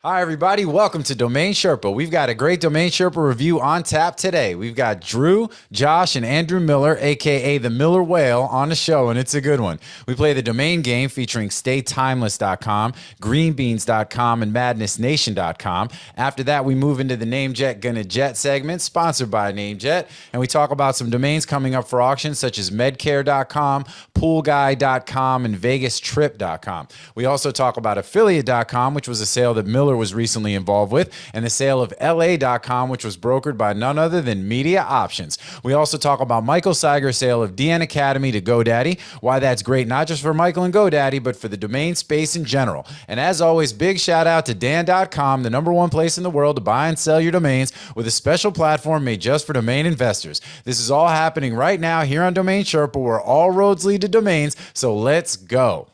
Hi, everybody. Welcome to Domain Sherpa. We've got a great Domain Sherpa review on tap today. We've got Drew, Josh, and Andrew Miller, a.k.a. the Miller Whale, on the show, and it's a good one. We play the domain game featuring StayTimeless.com, GreenBeans.com, and MadnessNation.com. After that, we move into the NameJet Gonna Jet segment, sponsored by NameJet, and we talk about some domains coming up for auction, such as Medcare.com, PoolGuy.com, and VegasTrip.com. We also talk about Affiliate.com, which was a sale that Miller was recently involved with, and the sale of LA.com, which was brokered by none other than MediaOptions. We also talk about Michael Seiger's sale of DN Academy to GoDaddy, why that's great not just for Michael and GoDaddy, but for the domain space in general. And as always, big shout out to Dan.com, the #1 place in the world to buy and sell your domains, with a special platform made just for domain investors. This is all happening right now here on Domain Sherpa, where all roads lead to domains, so let's go.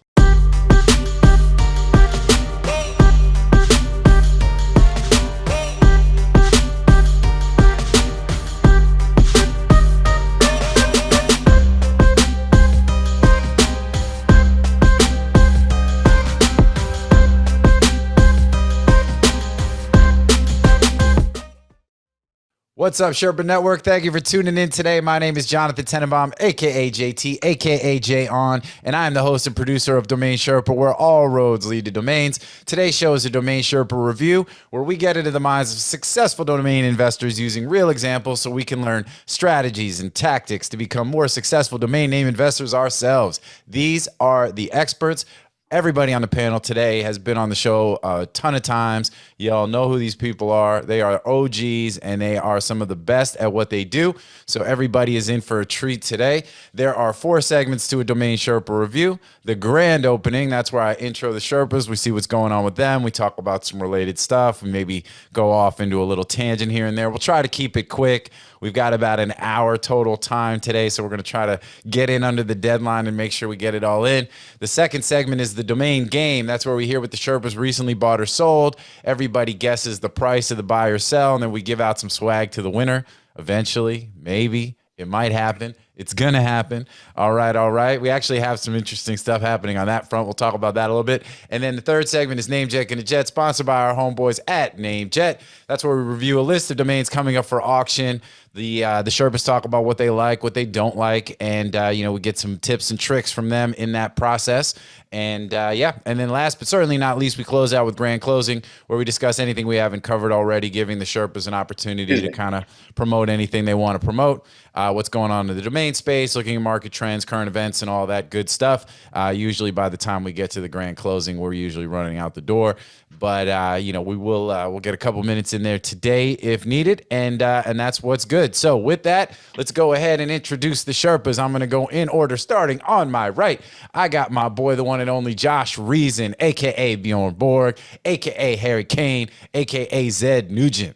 What's up, Sherpa Network? Thank you for tuning in today. My name is Jonathan Tenenbaum, a.k.a. JT, a.k.a. Jay On, and I am the host and producer of Domain Sherpa, where all roads lead to domains. Today's show is a Domain Sherpa review, where we get into the minds of successful domain investors using real examples so we can learn strategies and tactics to become more successful domain name investors ourselves. These are the experts. Everybody on the panel today has been on the show a ton of times. Y'all know who these people are. They are OGs, and they are some of the best at what they do. So everybody is in for a treat today. There are 4 segments to a Domain Sherpa review. The grand opening, that's where I intro the Sherpas. We see what's going on with them. We talk about some related stuff. We maybe go off into a little tangent here and there. We'll try to keep it quick. We've got about an hour total time today, so we're going to try to get in under the deadline and make sure we get it all in. The second segment is the domain game. That's where we hear what the Sherpas recently bought or sold. Everybody guesses the price of the buy or sell, and then we give out some swag to the winner. Eventually, maybe, it might happen. It's going to happen. All right, all right. We actually have some interesting stuff happening on that front. We'll talk about that a little bit. And then the third segment is NameJet Gonna Jet, sponsored by our homeboys at NameJet. That's where we review a list of domains coming up for auction. The Sherpas talk about what they like, what they don't like, and we get some tips and tricks from them in that process. And and then last but certainly not least, we close out with grand closing, where we discuss anything we haven't covered already, giving the Sherpas an opportunity to kind of promote anything they want to promote, what's going on in the domain space, looking at market trends, current events, and all that good stuff. Usually by the time we get to the grand closing, we're usually running out the door. But we'll get a couple minutes in there today if needed, and that's what's good. So with that, let's go ahead and introduce the Sherpas. I'm going to go in order, starting on my right. I got my boy, the one and only Josh Reason, a.k.a. Bjorn Borg, a.k.a. Harry Kane, a.k.a. Zed Nugent.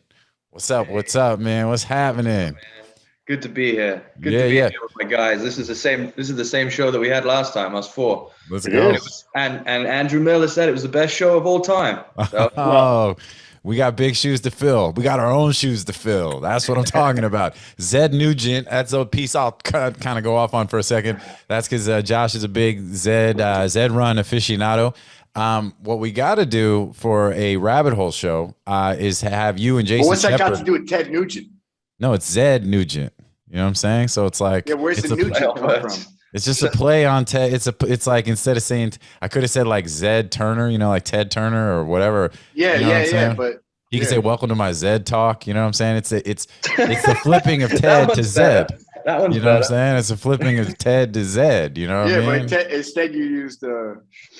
What's up? What's up, man? What's happening? Good to be here. Good to be here with my guys. This is the same show that we had last time, us 4. Let's go. And Andrew Miller said it was the best show of all time. So, we got big shoes to fill. We got our own shoes to fill. That's what I'm talking about. Zed Nugent, that's a piece I'll kind of go off on for a second. That's because Josh is a big Zed run aficionado. What we got to do for a rabbit hole show is have you and Jason. What's that Shepard. got to do with Ted Nugent? No, it's Zed Nugent. You know what I'm saying? So it's like, where's the Nugent come from? It's just a play on Ted. It's like, instead of saying, I could have said like Zed Turner, like Ted Turner or whatever. Yeah. But you can say, welcome to my Zed talk. You know what I'm saying? It's the flipping of Ted to Zed. That one's you know what I'm saying? It's a flipping of Ted to Zed. You know what I mean? But instead you used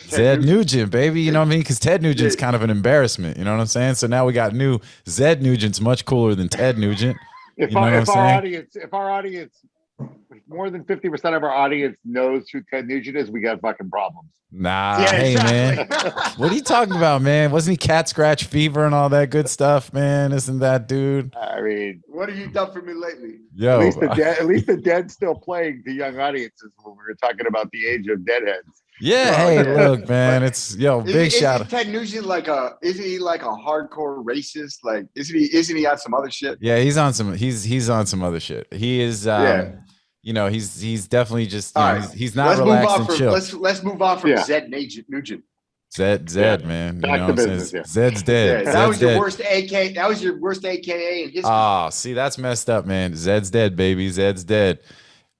Zed Nugent, baby. You know what I mean? Because Ted Nugent's kind of an embarrassment. You know what I'm saying? So now we got new Zed Nugent's much cooler than Ted Nugent. If our audience, more than 50% of our audience knows who Ted Nugent is, we got fucking problems. Nah, hey, man. What are you talking about, man? Wasn't he Cat Scratch Fever and all that good stuff, man? Isn't that dude? I mean, what have you done for me lately? Yo, at least the Dead's still playing to young audiences when we were talking about the age of Deadheads. Yeah, hey, look, man, it's big shout out. Ted Nugent isn't he like a hardcore racist? Like, isn't he on some other shit? Yeah, he's on some other shit. He is he's definitely just he's not relaxed and chill. Let's move on from Zed Nugent. Zed, man. You Back know to what I'm business, saying? yeah. Zed's dead. Yeah, that Zed's was your dead. worst AK. That was your worst AKA in history. Oh, see, that's messed up, man. Zed's dead, baby. Zed's dead.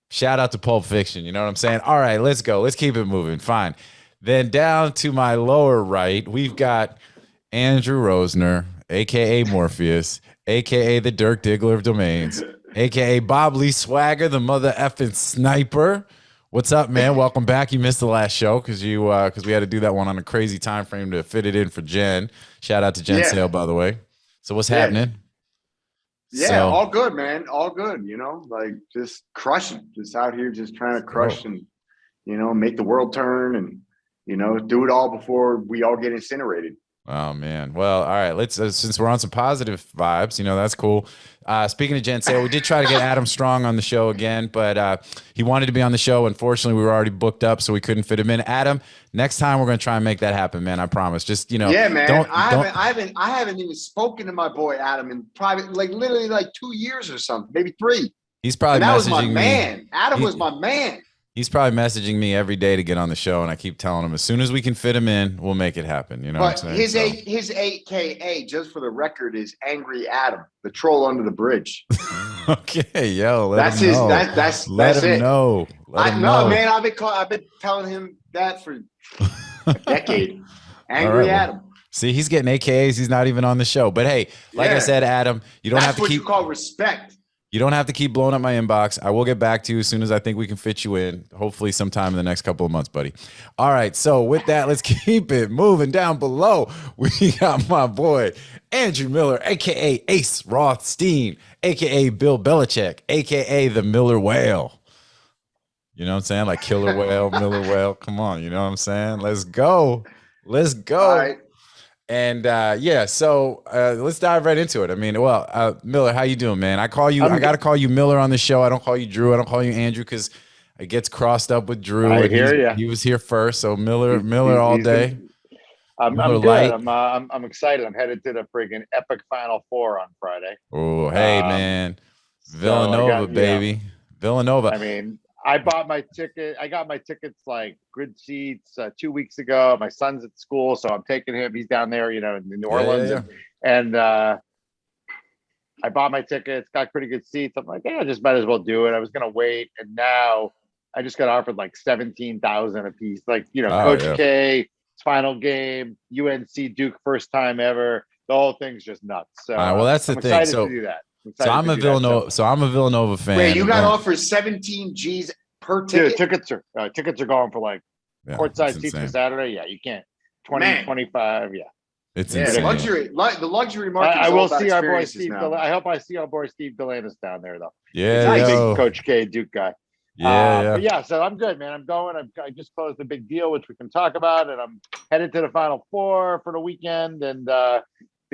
Shout out to Pulp Fiction. You know what I'm saying? All right, let's go. Let's keep it moving. Fine. Then down to my lower right, we've got Andrew Rosner, aka Morpheus, aka the Dirk Diggler of domains, aka Bob Lee Swagger, the mother effing sniper. What's up, man? Welcome back. You missed the last show because we had to do that one on a crazy time frame to fit it in for Jen. Shout out to Jen Yeah. Sale, by the way. So what's Yeah. happening? Yeah, So- all good, man. All good. You know, like just crushing, just out here, just trying to crush and, you know, make the world turn and, you know, do it all before we all get incinerated. Oh man. Well, all right. Let's since we're on some positive vibes, you know, that's cool. Speaking of Jen Sale, we did try to get Adam Strong on the show again, but he wanted to be on the show. Unfortunately, we were already booked up, so we couldn't fit him in. Adam, next time we're gonna try and make that happen, man. I promise. Just, you know, Yeah, man. Don't, I haven't even spoken to my boy Adam in private, like literally like 2 years or something, maybe 3. he's probably And that was my messaging me. man. Adam He- was my man. He's probably messaging me every day to get on the show, and I keep telling him as soon as we can fit him in, we'll make it happen. You know But what I'm saying? his AKA, just for the record, is Angry Adam, the troll under the bridge. Okay, yo, let That's him his. know. That's Let him it. know. Let him No, know. man. I've been telling him that for a decade. Angry All right, well, Adam. See, he's getting AKAs. He's not even on the show. But hey, like I Yeah. said, Adam, you don't That's have to what keep you call respect. you don't have to keep blowing up my inbox. I will get back to you as soon as I think we can fit you in. Hopefully, sometime in the next couple of months, buddy. All right. So with that, let's keep it moving down below. We got my boy Andrew Miller, aka Ace Rothstein, aka Bill Belichick, aka the Miller Whale. You know what I'm saying? Like killer whale, Miller Whale. Come on, you know what I'm saying? Let's go. Let's go. All right. And yeah, so let's dive right into it. I mean, well, Miller, how you doing, man? I got to call you Miller on the show. I don't call you Drew. I don't call you Andrew because it gets crossed up with Drew. I and hear ya. He was here first, so Miller all He's day. I'm Miller good. Lite. I'm excited. I'm headed to the freaking epic Final Four on Friday. Oh, hey, man, so Villanova, baby, Villanova. I mean, I bought my ticket. I got my tickets like good seats 2 weeks ago. My son's at school, so I'm taking him. He's down there, you know, in New Orleans, and I bought my tickets. Got pretty good seats. I'm like, yeah, I just might as well do it. I was gonna wait, and now I just got offered like 17,000 a piece. Like, you know, Coach K final game, UNC Duke first time ever. The whole thing's just nuts. So well, that's the I'm thing. excited So to do that. So I'm a Villanova. So I'm a Villanova fan. Wait, you got offered 17 G's per ticket? Dude, tickets are going for like courtside seats for Saturday. Yeah, you can't. 20, 25. Yeah. It's insane. The luxury market. I will see our boy Steve. I hope I see our boy Steve Delantis down there though. Yeah, he's a big Coach K Duke guy. Yeah, But yeah, so I'm good, man. I'm going. I just closed a big deal, which we can talk about, and I'm headed to the Final Four for the weekend. And the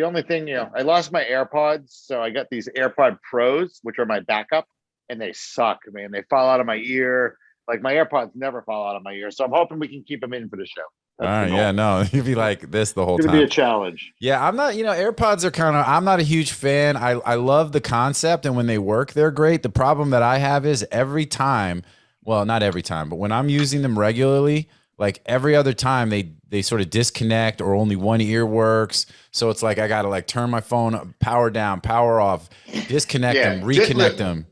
only thing, you know, I lost my AirPods, so I got these AirPod Pros, which are my backup, and they suck, man. They fall out of my ear. Like my AirPods never fall out of my ear, so I'm hoping we can keep them in for the show. All right, yeah, no, you'd be like this the whole time. It's gonna be a challenge. Yeah, I'm not, you know, AirPods are kind of, I'm not a huge fan. I love the concept, and when they work, they're great. The problem that I have is every time, well, not every time, but when I'm using them regularly, like every other time they sort of disconnect or only one ear works. So it's like I got to like turn my phone power down, power off, disconnect them, reconnect them.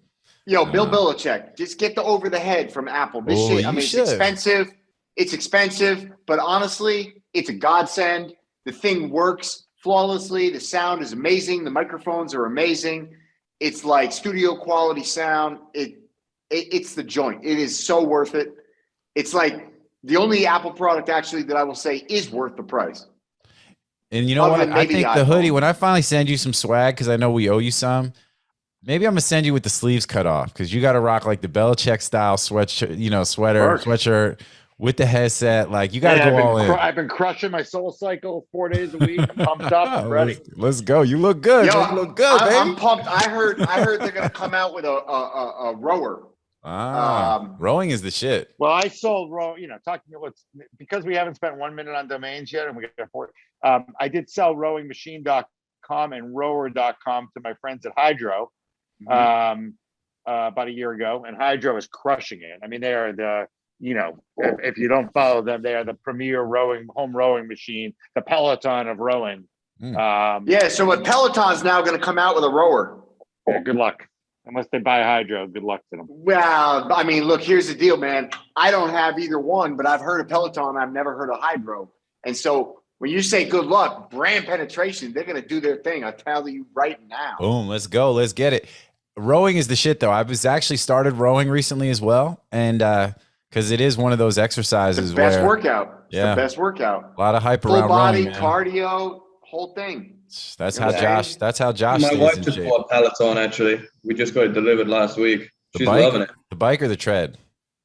Yo, Bill Belichick, just get the over the head from Apple. This shit, I mean, it's expensive. It's expensive, but honestly, it's a godsend. The thing works flawlessly. The sound is amazing. The microphones are amazing. It's like studio quality sound. It's the joint. It is so worth it. It's like the only Apple product actually that I will say is worth the price. And you know what? I think the hoodie, when I finally send you some swag, because I know we owe you some, maybe I'm gonna send you with the sleeves cut off, because you got to rock like the Belichick style sweatshirt, you know, sweatshirt with the headset. Like you got to go all in. I've been crushing my Soul Cycle 4 days a week. I'm pumped up. I'm ready. Let's go. You look good. Yo, you look good, baby. I'm pumped. I heard they're gonna come out with a rower. Rowing is the shit. Well, I sold row, you know, because we haven't spent 1 minute on domains yet, and we got 4. I did sell rowingmachine.com and rower.com to my friends at Hydro about a year ago, and Hydro is crushing it. I mean, they are if you don't follow them, they are the premier home rowing machine, the Peloton of rowing. So what Peloton's now going to come out with a rower. Yeah, good luck. Unless they buy hydro, good luck to them. Well, I mean, look, here's the deal, man. I don't have either one, but I've heard of Peloton. I've never heard of hydro. And so when you say good luck, brand penetration, they're going to do their thing. I'll tell you right now. Boom. Let's go. Let's get it. Rowing is the shit, though. I was actually started rowing recently as well. And because it is one of those exercises the best workout. It's the best workout. A lot of hype full around body, rowing, cardio, whole thing. That's how Josh. That's how Josh. My wife just bought a Peloton. Actually, we just got it delivered last week. She's loving it. The bike or the tread?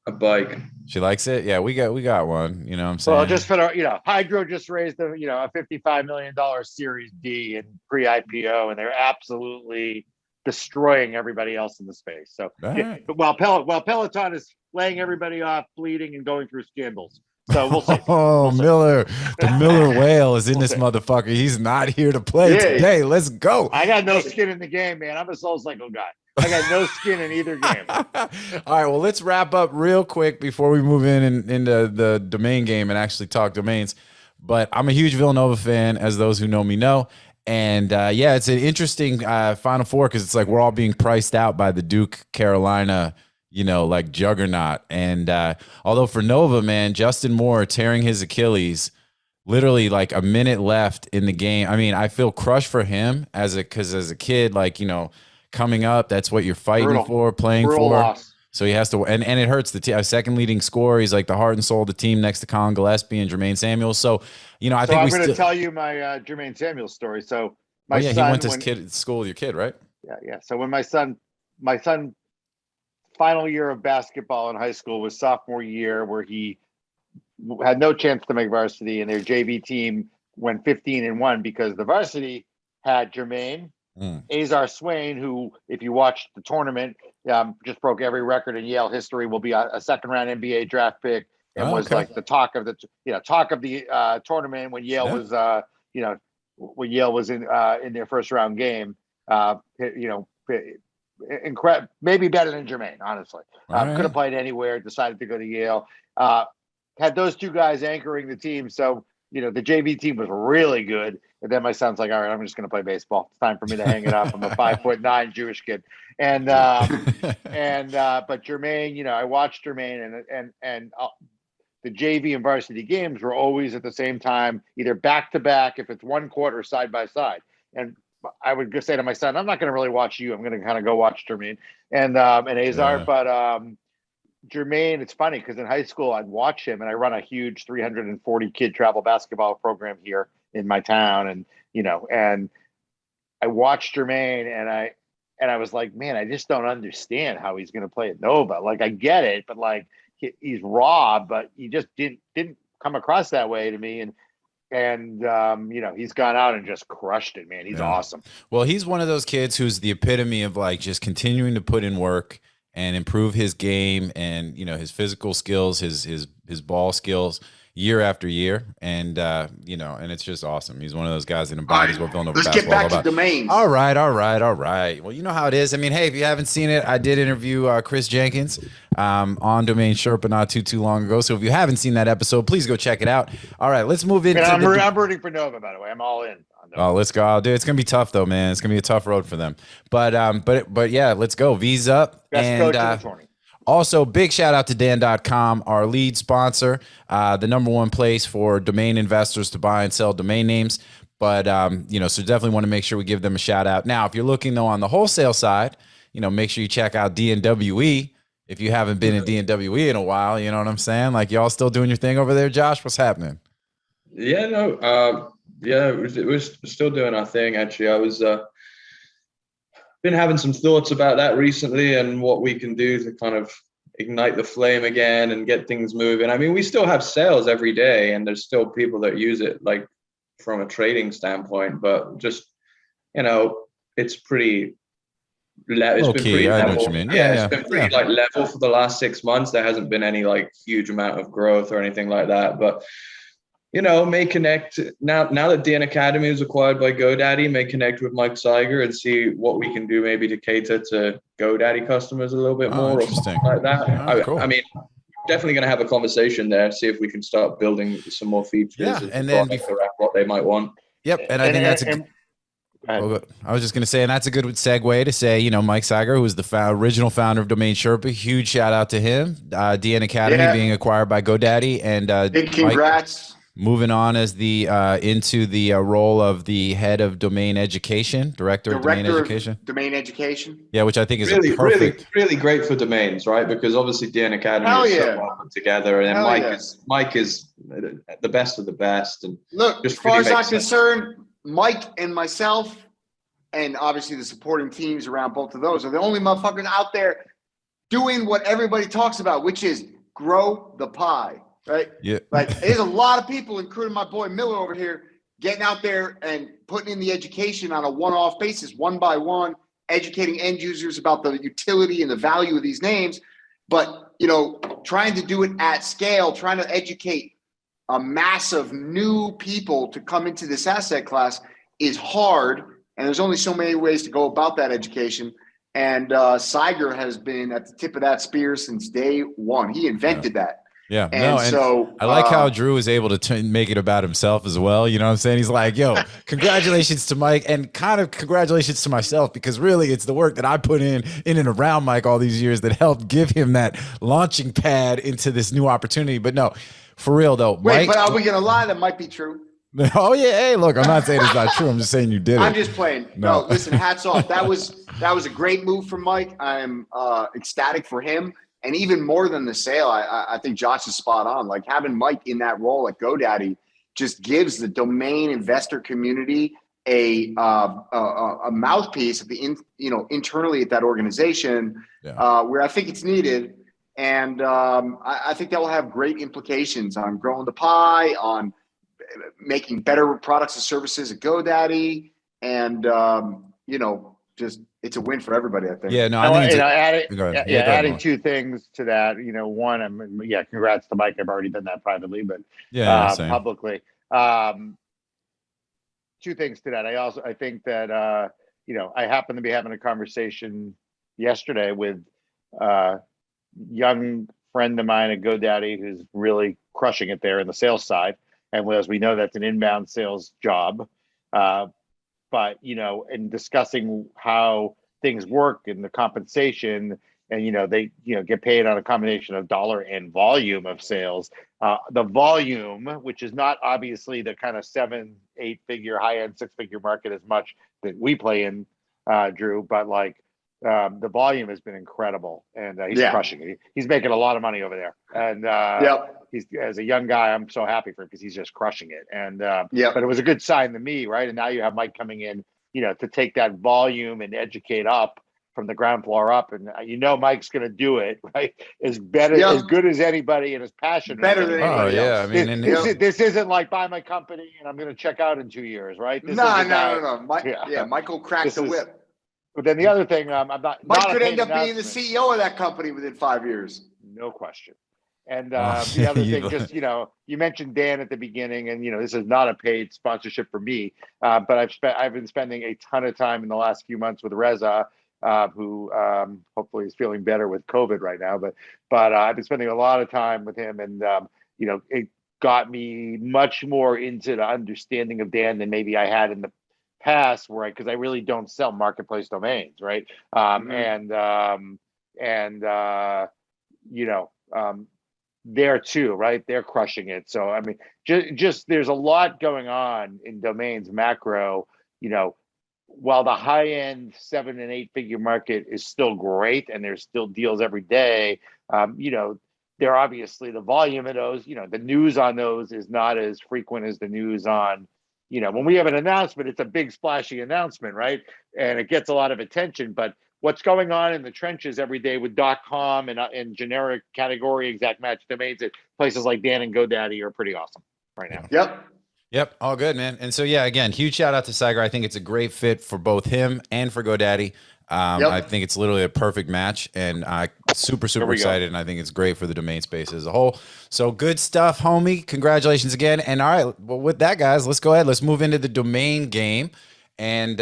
A bike. She likes it. Yeah, we got one. You know what I'm saying? Well, just for Hydro just raised a $55 million Series D in pre-IPO, and they're absolutely destroying everybody else in the space. So, but while Peloton is laying everybody off, bleeding, and going through scandals. So we'll see. Oh, Miller. The Miller whale is in this motherfucker. He's not here to play today. Let's go. I got no skin in the game, man. I'm a soul cycle guy. I got no skin in either game. All right, well, let's wrap up real quick before we move into the domain game and actually talk domains. But I'm a huge Villanova fan, as those who know me know. And, it's an interesting Final Four because it's like we're all being priced out by the Duke, Carolina, like juggernaut. And although for Nova, man, Justin Moore tearing his Achilles, literally like a minute left in the game. I mean, I feel crushed for him because as a kid, like, coming up, that's what you're fighting for, playing for. Loss. So he has to, and it hurts the team. Second leading scorer. He's like the heart and soul of the team next to Colin Gillespie and Jermaine Samuels. So, I think I'm going to tell you my Jermaine Samuels story. So my son, he went to school with your kid, right? Yeah. So when my son final year of basketball in high school was sophomore year, where he had no chance to make varsity, and their JV team went 15-1 because the varsity had Jermaine, Azar Swain, who, if you watched the tournament, just broke every record in Yale history, will be a second round NBA draft pick, and was like the talk of the tournament when Yale was when Yale was in their first round game. Incredible, maybe better than Jermaine, honestly. Could have played anywhere, decided to go to Yale. Had those two guys anchoring the team, so the JV team was really good. And then my son's like, all right, I'm just going to play baseball. It's time for me to hang it up. I'm a 5'9" Jewish kid. And but Jermaine, I watched Jermaine, and the JV and varsity games were always at the same time, either back to back, if it's one court, or side by side. And I would just say to my son, I'm not going to really watch you. I'm going to kind of go watch Jermaine and Azar. But Jermaine, it's funny because in high school I'd watch him, and I run a huge 340 kid travel basketball program here in my town, and and I watched Jermaine, and I was like, man, I just don't understand how he's going to play at Nova. Like, I get it, but like he's raw, but he just didn't come across that way to me. And he's gone out and just crushed it, man. He's awesome. Well, he's one of those kids who's the epitome of like just continuing to put in work and improve his game and his physical skills, his ball skills year after year, and and it's just awesome. He's one of those guys that embodies what Villanova basketball is all about. Let's get back to domains. All right. Well, you know how it is. I mean, hey, if you haven't seen it, I did interview Chris Jenkins on DomainSherpa not too long ago. So if you haven't seen that episode, please go check it out. All right, let's move into. I'm rooting for Nova, by the way. I'm all in. Oh, let's go, dude. It's gonna be tough though, man. It's gonna be a tough road for them. But yeah, let's go. V's up. Best coach in the tournament. Also, big shout out to Dan.com, our lead sponsor, the #1 place for domain investors to buy and sell domain names. But, so definitely want to make sure we give them a shout out. Now, if you're looking, though, on the wholesale side, make sure you check out DNWE. If you haven't been in DNWE in a while, you know what I'm saying? Like, y'all still doing your thing over there, Josh? What's happening? Yeah, no. We're still doing our thing, actually. I was been having some thoughts about that recently and what we can do to kind of ignite the flame again and get things moving. I mean, we still have sales every day, and there's still people that use it like from a trading standpoint, but just, it's pretty it's been pretty level. I know what you mean. Yeah, it's been pretty like level for the last 6 months. There hasn't been any like huge amount of growth or anything like that, but may connect now that DN Academy is acquired by GoDaddy, may connect with Mike Seiger and see what we can do maybe to cater to GoDaddy customers a little bit more or something like that. Cool. I mean, definitely going to have a conversation there, see if we can start building some more features. Yeah, and then around what they might want. Yep, and I think that's a. I was just going to say, and that's a good segue to say, you know, Mike Seiger, who was the original founder of Domain Sherpa, huge shout out to him. DN Academy being acquired by GoDaddy, and big congrats. Mike moving on as the into the role of the head of domain education, director of domain education. Domain education. Yeah, which I think is really, perfect. really great for domains, right? Because obviously DN Academy is so well put together, and Mike is the best of the best. And look, as far as I'm concerned, Mike and myself, and obviously the supporting teams around both of those, are the only motherfuckers out there doing what everybody talks about, which is grow the pie, right? Yeah. Like, there's a lot of people, including my boy Miller over here, getting out there and putting in the education on a one-off basis, one by one, educating end users about the utility and the value of these names. But, you know, trying to do it at scale, trying to educate a mass of new people to come into this asset class is hard. And there's only so many ways to go about that education. And Seiger has been at the tip of that spear since day one. He invented that. Yeah, and so I like how Drew was able to make it about himself as well. You know what I'm saying? He's like, yo, congratulations to Mike, and kind of congratulations to myself, because really it's the work that I put in and around Mike all these years that helped give him that launching pad into this new opportunity. But no, for real though, wait, Mike, but are we gonna lie? That might be true. Oh yeah, hey, look, I'm not saying it's not true. I'm just saying you did it. I'm just playing. No, listen, hats off. That was a great move from Mike. I'm ecstatic for him. And even more than the sale, I think Josh is spot on. Like, having Mike in that role at GoDaddy just gives the domain investor community a mouthpiece at the internally at that organization, where I think it's needed. And I think that will have great implications on growing the pie, on making better products and services at GoDaddy, and just it's a win for everybody, I think. Yeah, no, adding two things to that. You know, one, congrats to Mike. I've already done that privately, but publicly. Two things to that. I think that I happened to be having a conversation yesterday with a young friend of mine at GoDaddy who's really crushing it there in the sales side. And as we know, that's an inbound sales job. But, in discussing how things work and the compensation, and, they, get paid on a combination of dollar and volume of sales. The volume, which is not obviously the kind of 7-8 figure, high-end 6-figure market as much that we play in, Drew, but the volume has been incredible, and he's crushing it. He's making a lot of money over there. And he's, as a young guy, I'm so happy for him because he's just crushing it. And but it was a good sign to me, right? And now you have Mike coming in, to take that volume and educate up from the ground floor up. And Mike's going to do it, right? As good as anybody, and as passionate. Better than anybody else. I mean, this isn't like buy my company and I'm going to check out in 2 years, right? No. Michael cracked the whip. But then the other thing, Mike could end up being the CEO of that company within 5 years. No question. And the other thing, just, you mentioned Dan at the beginning, and, this is not a paid sponsorship for me, but I've been spending a ton of time in the last few months with Reza, who hopefully is feeling better with COVID right now. But I've been spending a lot of time with him, and, it got me much more into the understanding of Dan than maybe I had in the past, because I really don't sell marketplace domains, right? There too, right? They're crushing it. So I mean, just there's a lot going on in domains macro. While the high end 7 and 8 figure market is still great, and there's still deals every day, they're obviously the volume of those. The news on those is not as frequent as the news on. When we have an announcement, it's a big splashy announcement, right? And it gets a lot of attention. But what's going on in the trenches every day with .com and generic category exact match domains at places like Dan and GoDaddy are pretty awesome right now. Yep. All good, man. And so, again, huge shout out to Seiger. I think it's a great fit for both him and for GoDaddy. I think it's literally a perfect match, and I'm super excited. And I think it's great for the domain space as a whole. So good stuff, homie. Congratulations again. And all right, well, with that, guys, let's go ahead. Let's move into the domain game. And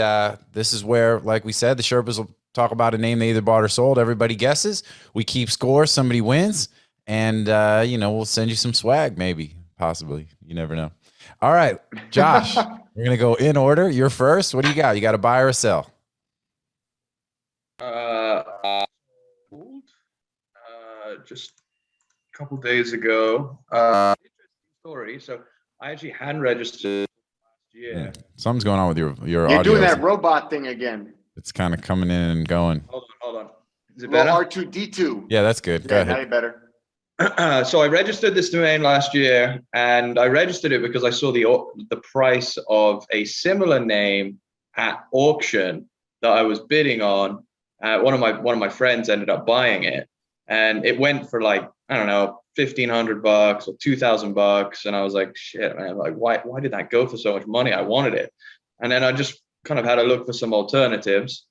this is where, like we said, the Sherpas will talk about a name they either bought or sold. Everybody guesses. We keep score. Somebody wins. and we'll send you some swag, maybe, possibly. You never know. All right, Josh, we're gonna go in order. You're first. What do you got? You got to buy or sell? Just a couple days ago. Interesting story. So I actually hand registered last year. Something's going on with your You're audio. doing that robot thing again. It's kind of coming in and going. Hold on. Is it better? R2D2. Yeah, that's good. Go ahead. Now you're better. So I registered this domain last year, and I registered it because I saw the price of a similar name at auction that I was bidding on. One of my friends ended up buying it, and it went for like, I don't know, $1,500 or $2,000, and I was like, shit, man, like why did that go for so much money? I wanted it, and then I just kind of had a look for some alternatives.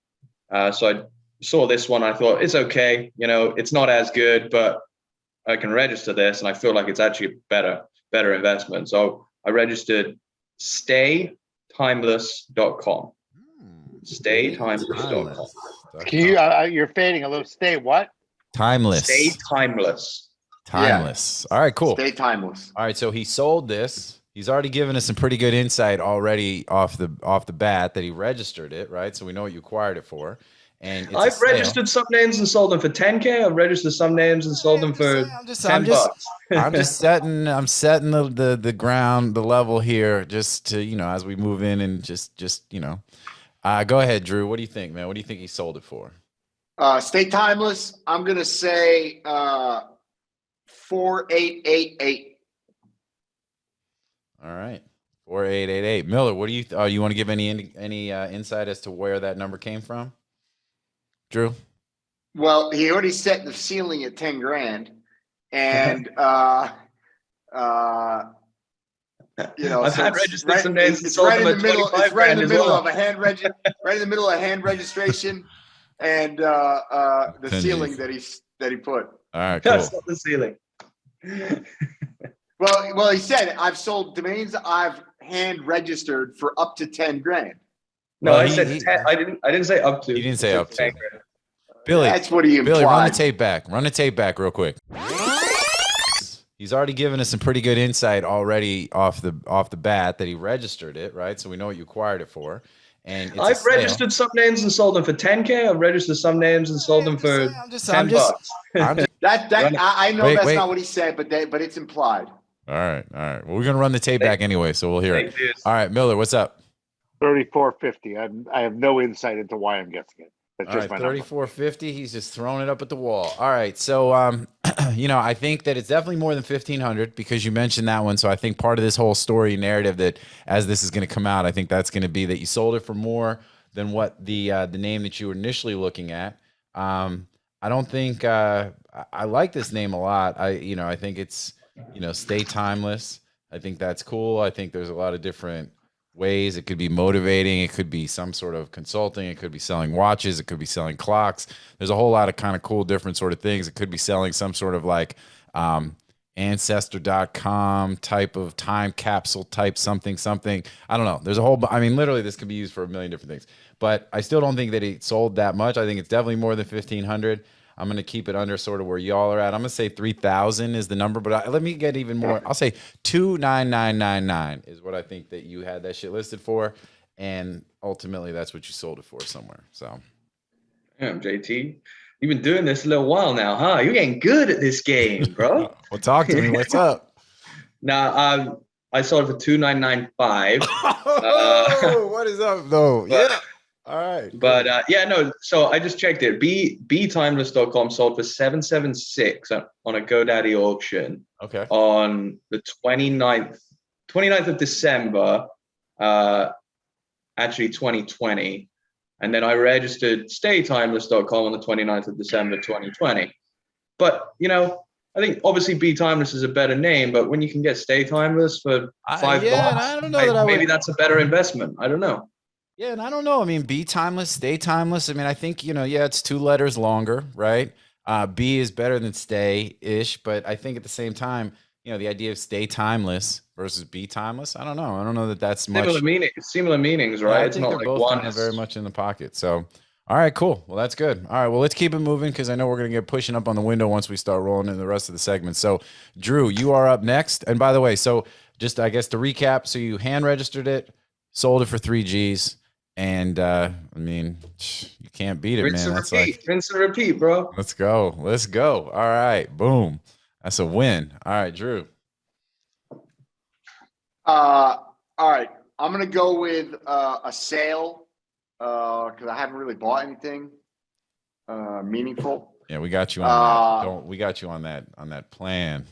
So I saw this one. I thought it's okay, it's not as good, but I can register this, and I feel like it's actually a better investment. So I registered staytimeless.com. Staytimeless.com. Can you? You're fading a little. Stay what? Timeless. Stay timeless. Timeless. Yeah. All right, cool. Stay timeless. All right, so he sold this. He's already given us some pretty good insight already off the bat that he registered it, right? So we know what you acquired it for. And I've registered some names and sold them for 10K. I've registered some names and sold them for $10. I'm setting the ground, the level here, just to, as we move in and just go ahead, Drew. What do you think, man? What do you think he sold it for? Stay timeless. I'm gonna say 4888. All right, 4888. Miller, what do you? You want to give any insight as to where that number came from? Drew? Well, he already set the ceiling at 10 grand, and I've had registered some names. It's right in the middle. It's right in the middle of a hand right in the middle of hand registration, and the ceiling that he put. All right, cool. That's not the ceiling. Well, he said I've sold domains I've hand registered for up to 10 grand. No, I said 10. I didn't say up to. You didn't say up to. Billy, that's what he implied. Billy, run the tape back. Run the tape back real quick. He's already given us some pretty good insight already off the bat that he registered it, right? So we know what you acquired it for. And I've registered some names and sold them for 10K. I've registered some names and sold them for $10. I know that's not what he said, but it's implied. All right. Well, we're gonna run the tape back anyway, so we'll hear it. All right, Miller, what's up? 3450. I have no insight into why I'm guessing it. That's just my 3450. He's just throwing it up at the wall. All right, so I think that it's definitely more than 1500 because you mentioned that one. So I think part of this whole story narrative that as this is going to come out, I think that's going to be that you sold it for more than what the name that you were initially looking at. I don't think I like this name a lot. I think it's stay timeless. I think that's cool. I think there's a lot of different ways. It could be motivating. It could be some sort of consulting. It could be selling watches. It could be selling clocks. There's a whole lot of kind of cool different sort of things. It could be selling some sort of like ancestor.com type of time capsule type something. I don't know. There's a whole, literally this could be used for a million different things, but I still don't think that it sold that much. I think it's definitely more than 1500. I'm going to keep it under sort of where y'all are at. I'm going to say 3,000 is the number, but let me get even more. I'll say 29999 is what I think that you had that shit listed for. And ultimately that's what you sold it for somewhere. So. Damn, JT, you've been doing this a little while now, huh? You're getting good at this game, bro. Well, talk to me. What's up? Now, I sold it for 2,995. What is up though? Yeah. All right. But so I just checked it. Btimeless.com sold for 776 on a GoDaddy auction. Okay. On the 29th of December, actually 2020. And then I registered staytimeless.com on the 29th of December 2020. But I think obviously BeTimeless is a better name, but when you can get Stay Timeless for $5, I don't know maybe that's a better investment. I don't know. Yeah, and I don't know. Be timeless, stay timeless. I think, it's 2 letters longer, right? B is better than stay-ish, but I think at the same time, the idea of stay timeless versus be timeless, I don't know. I don't know that that's much. Similar meanings, right? Yeah, I think they're both kind of very much in the pocket. So, All right, cool. Well, that's good. All right, well, let's keep it moving because I know we're going to get pushing up on the window once we start rolling in the rest of the segment. So, Drew, you are up next. And by the way, so just I guess to recap, so you hand registered it, sold it for 3Gs, and I mean, you can't beat it, Rinse man. and That's repeat. like Rinse and repeat, bro. let's go. Let's go. All right, boom. That's a win. All right, Drew. All right. I'm gonna go with a sale because I haven't really bought anything meaningful. Yeah, we got you on that. We got you on that plan.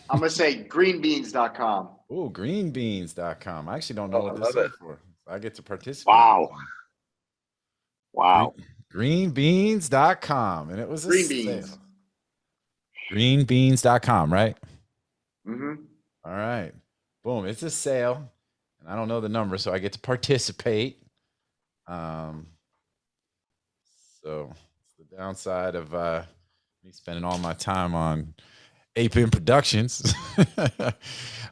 I'm gonna say greenbeans.com. Oh, greenbeans.com. I actually don't know what I this love is for. I get to participate. Wow. Greenbeans.com. And it was a Green sale. beans. Greenbeans.com, right? Mm-hmm. All right. Boom. It's a sale. And I don't know the number, so I get to participate. So it's the downside of me spending all my time on Ape Productions.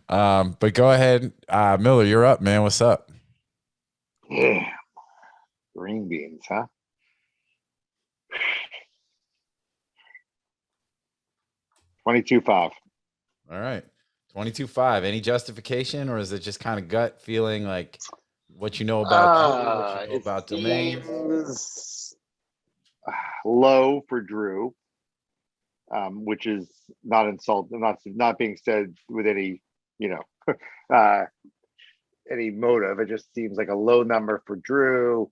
But go ahead. Miller, you're up, man. What's up? Yeah. Green beans, huh? $22.5. All right. 22.5. Any justification, or is it just kind of gut feeling like what you know about Drew, what you know about domains? Seems low for Drew, which is not not being said with any, any motive. It just seems like a low number for Drew.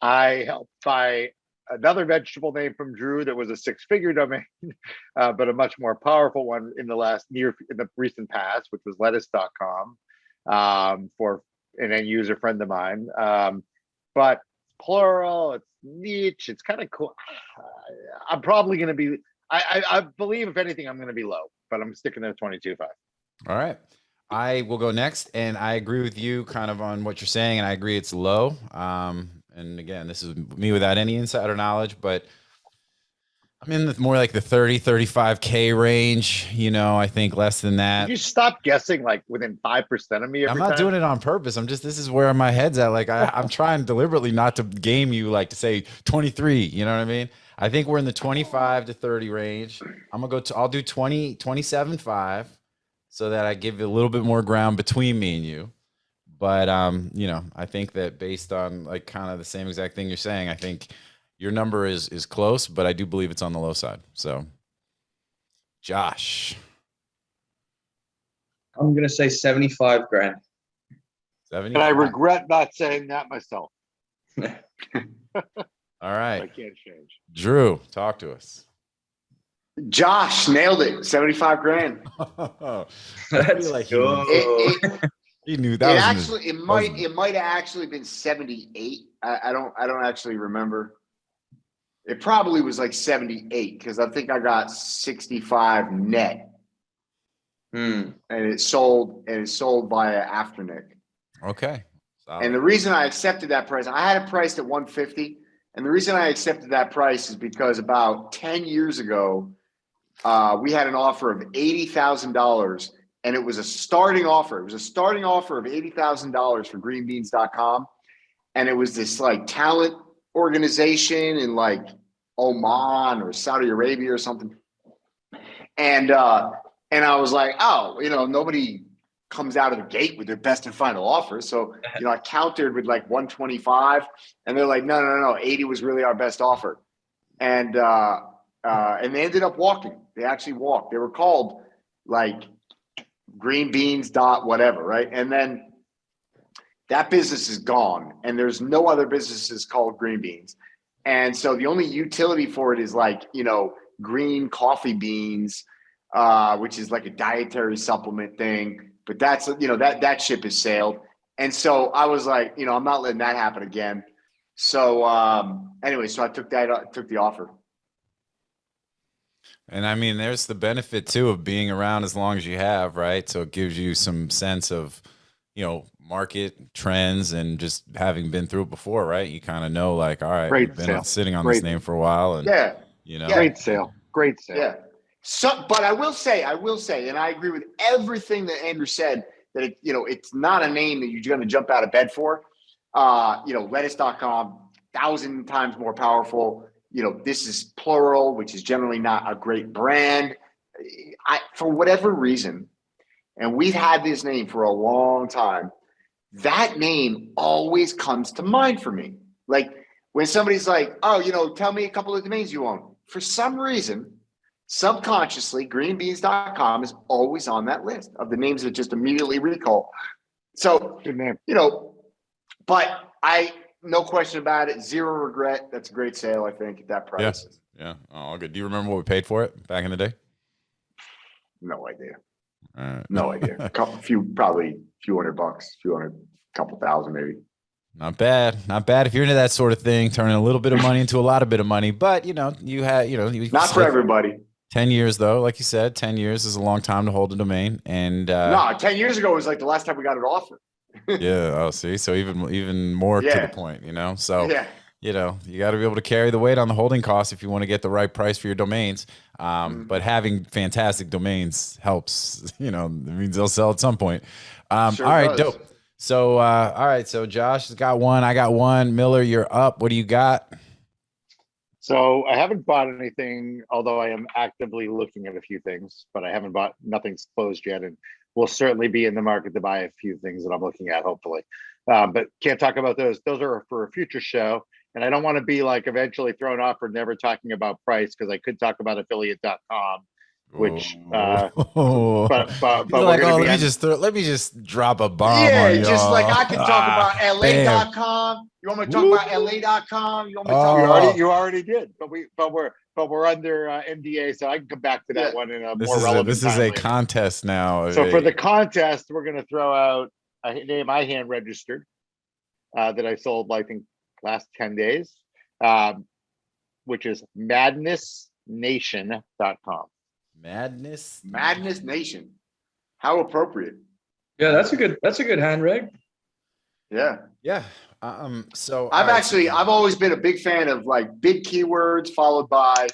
I helped buy another vegetable name from Drew that was a 6-figure domain, but a much more powerful one in the recent past, which was lettuce.com, for an end user friend of mine. But plural, it's niche, it's kind of cool. I'm probably going to be, I believe if anything, I'm going to be low, but I'm sticking to 22.5. All right. I will go next, and I agree with you kind of on what you're saying, and I agree it's low. And again, this is me without any insider knowledge, but I'm in more like the 30, 35K range. I think less than that. Did you stop guessing like within 5% of me every I'm not time? doing it on purpose. this is where my head's at. Like I'm trying deliberately not to game you, like to say 23, you know what I mean? I think we're in the 25 to 30 range. I'll do 27.5 so that I give you a little bit more ground between me and you. But I think that based on like kind of the same exact thing you're saying, I think your number is close, but I do believe it's on the low side. So, Josh, I'm gonna say 75 grand. 70. And I regret not saying that myself. All right. I can't change. Drew, talk to us. Josh nailed it. 75 grand. Let's like go. He knew that. It might have actually been 78. I don't actually remember. It probably was like 78 because I think I got 65 net. And it sold via Afternic. Okay. Solid. And the reason I accepted that price, I had it priced at 150. And the reason I accepted that price is because about 10 years ago, we had an offer of $80,000, and it was a starting offer. It was a starting offer of $80,000 for greenbeans.com. And it was this like talent organization in like Oman or Saudi Arabia or something. And I was like, oh, nobody comes out of the gate with their best and final offer. So, I countered with like 125, and they're like, no, 80 was really our best offer. And they ended up walking. They actually walked. They were called like Green Beans whatever, right? And then that business is gone, and there's no other businesses called Green Beans. And so the only utility for it is like, green coffee beans, which is like a dietary supplement thing. But that's, that ship has sailed. And so I was like, I'm not letting that happen again. So anyway, so I took the offer. And I mean, there's the benefit too of being around as long as you have, right? So it gives you some sense of, market trends and just having been through it before, right? You kind of know, like, all right, we've been sitting on this name for a while, and Great sale. Yeah. So, but I will say, and I agree with everything that Andrew said, that it's not a name that you're going to jump out of bed for. Lettuce.com, 1,000 times more powerful. This is plural, which is generally not a great brand. For whatever reason, and we've had this name for a long time, that name always comes to mind for me. Like when somebody's like, oh, tell me a couple of domains you own. For some reason, subconsciously, greenbeans.com is always on that list of the names that just immediately recall. So, Good name. but no question about it, zero regret. That's a great sale, I think, at that price. Yeah. Oh, good. Do you remember what we paid for it back in the day? No idea. All right. No idea. Probably a few $100, couple thousand maybe. Not bad. Not bad. If you're into that sort of thing, turning a little bit of money into a lot of bit of money. But, you had, not for everybody. 10 years, though. Like you said, 10 years is a long time to hold a domain. And no, 10 years ago was like the last time we got it offered. Yeah. Oh, see. So even more to the point, So, you got to be able to carry the weight on the holding costs if you want to get the right price for your domains. But having fantastic domains helps, it means they'll sell at some point. Sure all right, does. dope. So, all right. So Josh has got one. I got one. Miller, you're up. What do you got? So I haven't bought anything, although I am actively looking at a few things, but I haven't bought, nothing's closed yet. And we'll certainly be in the market to buy a few things that I'm looking at, hopefully. But can't talk about those. Those are for a future show. And I don't want to be like eventually thrown off for never talking about price, because I could talk about affiliate.com, which but like, let me just drop a bomb on y'all. Just like I can talk about LA.com. You want me to talk about LA.com? You want me to talk about you already did, but we're under NDA, so I can come back to that one in a more relevant This is a contest now. So for the contest, we're going to throw out a name I hand registered that I sold, I think, last 10 days, which is madnessnation.com. Madness Nation. How appropriate. Yeah, that's a good hand reg. Yeah. So I've always been a big fan of like big keywords followed by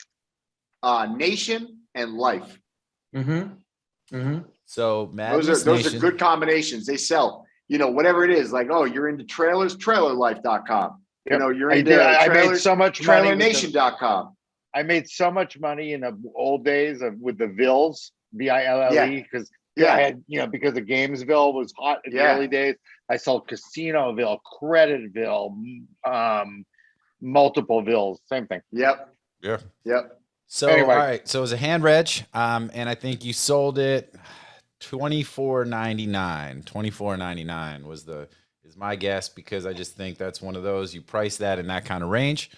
nation and life. So Madness those are good combinations. They sell, whatever it is, like, oh, you're into trailers, trailerlife.com. You're into trailers, I made so much money trailernation.com. I made so much money in the old days with the Vills, VILLE, because I had, because the Gamesville was hot in the early days. I sold Casinoville, Creditville, multiple Vills, same thing. Yep. So anyway. All right, so it was a hand reg, and I think you sold it $24.99. $24.99 is my guess, because I just think that's one of those, you price that in that kind of range.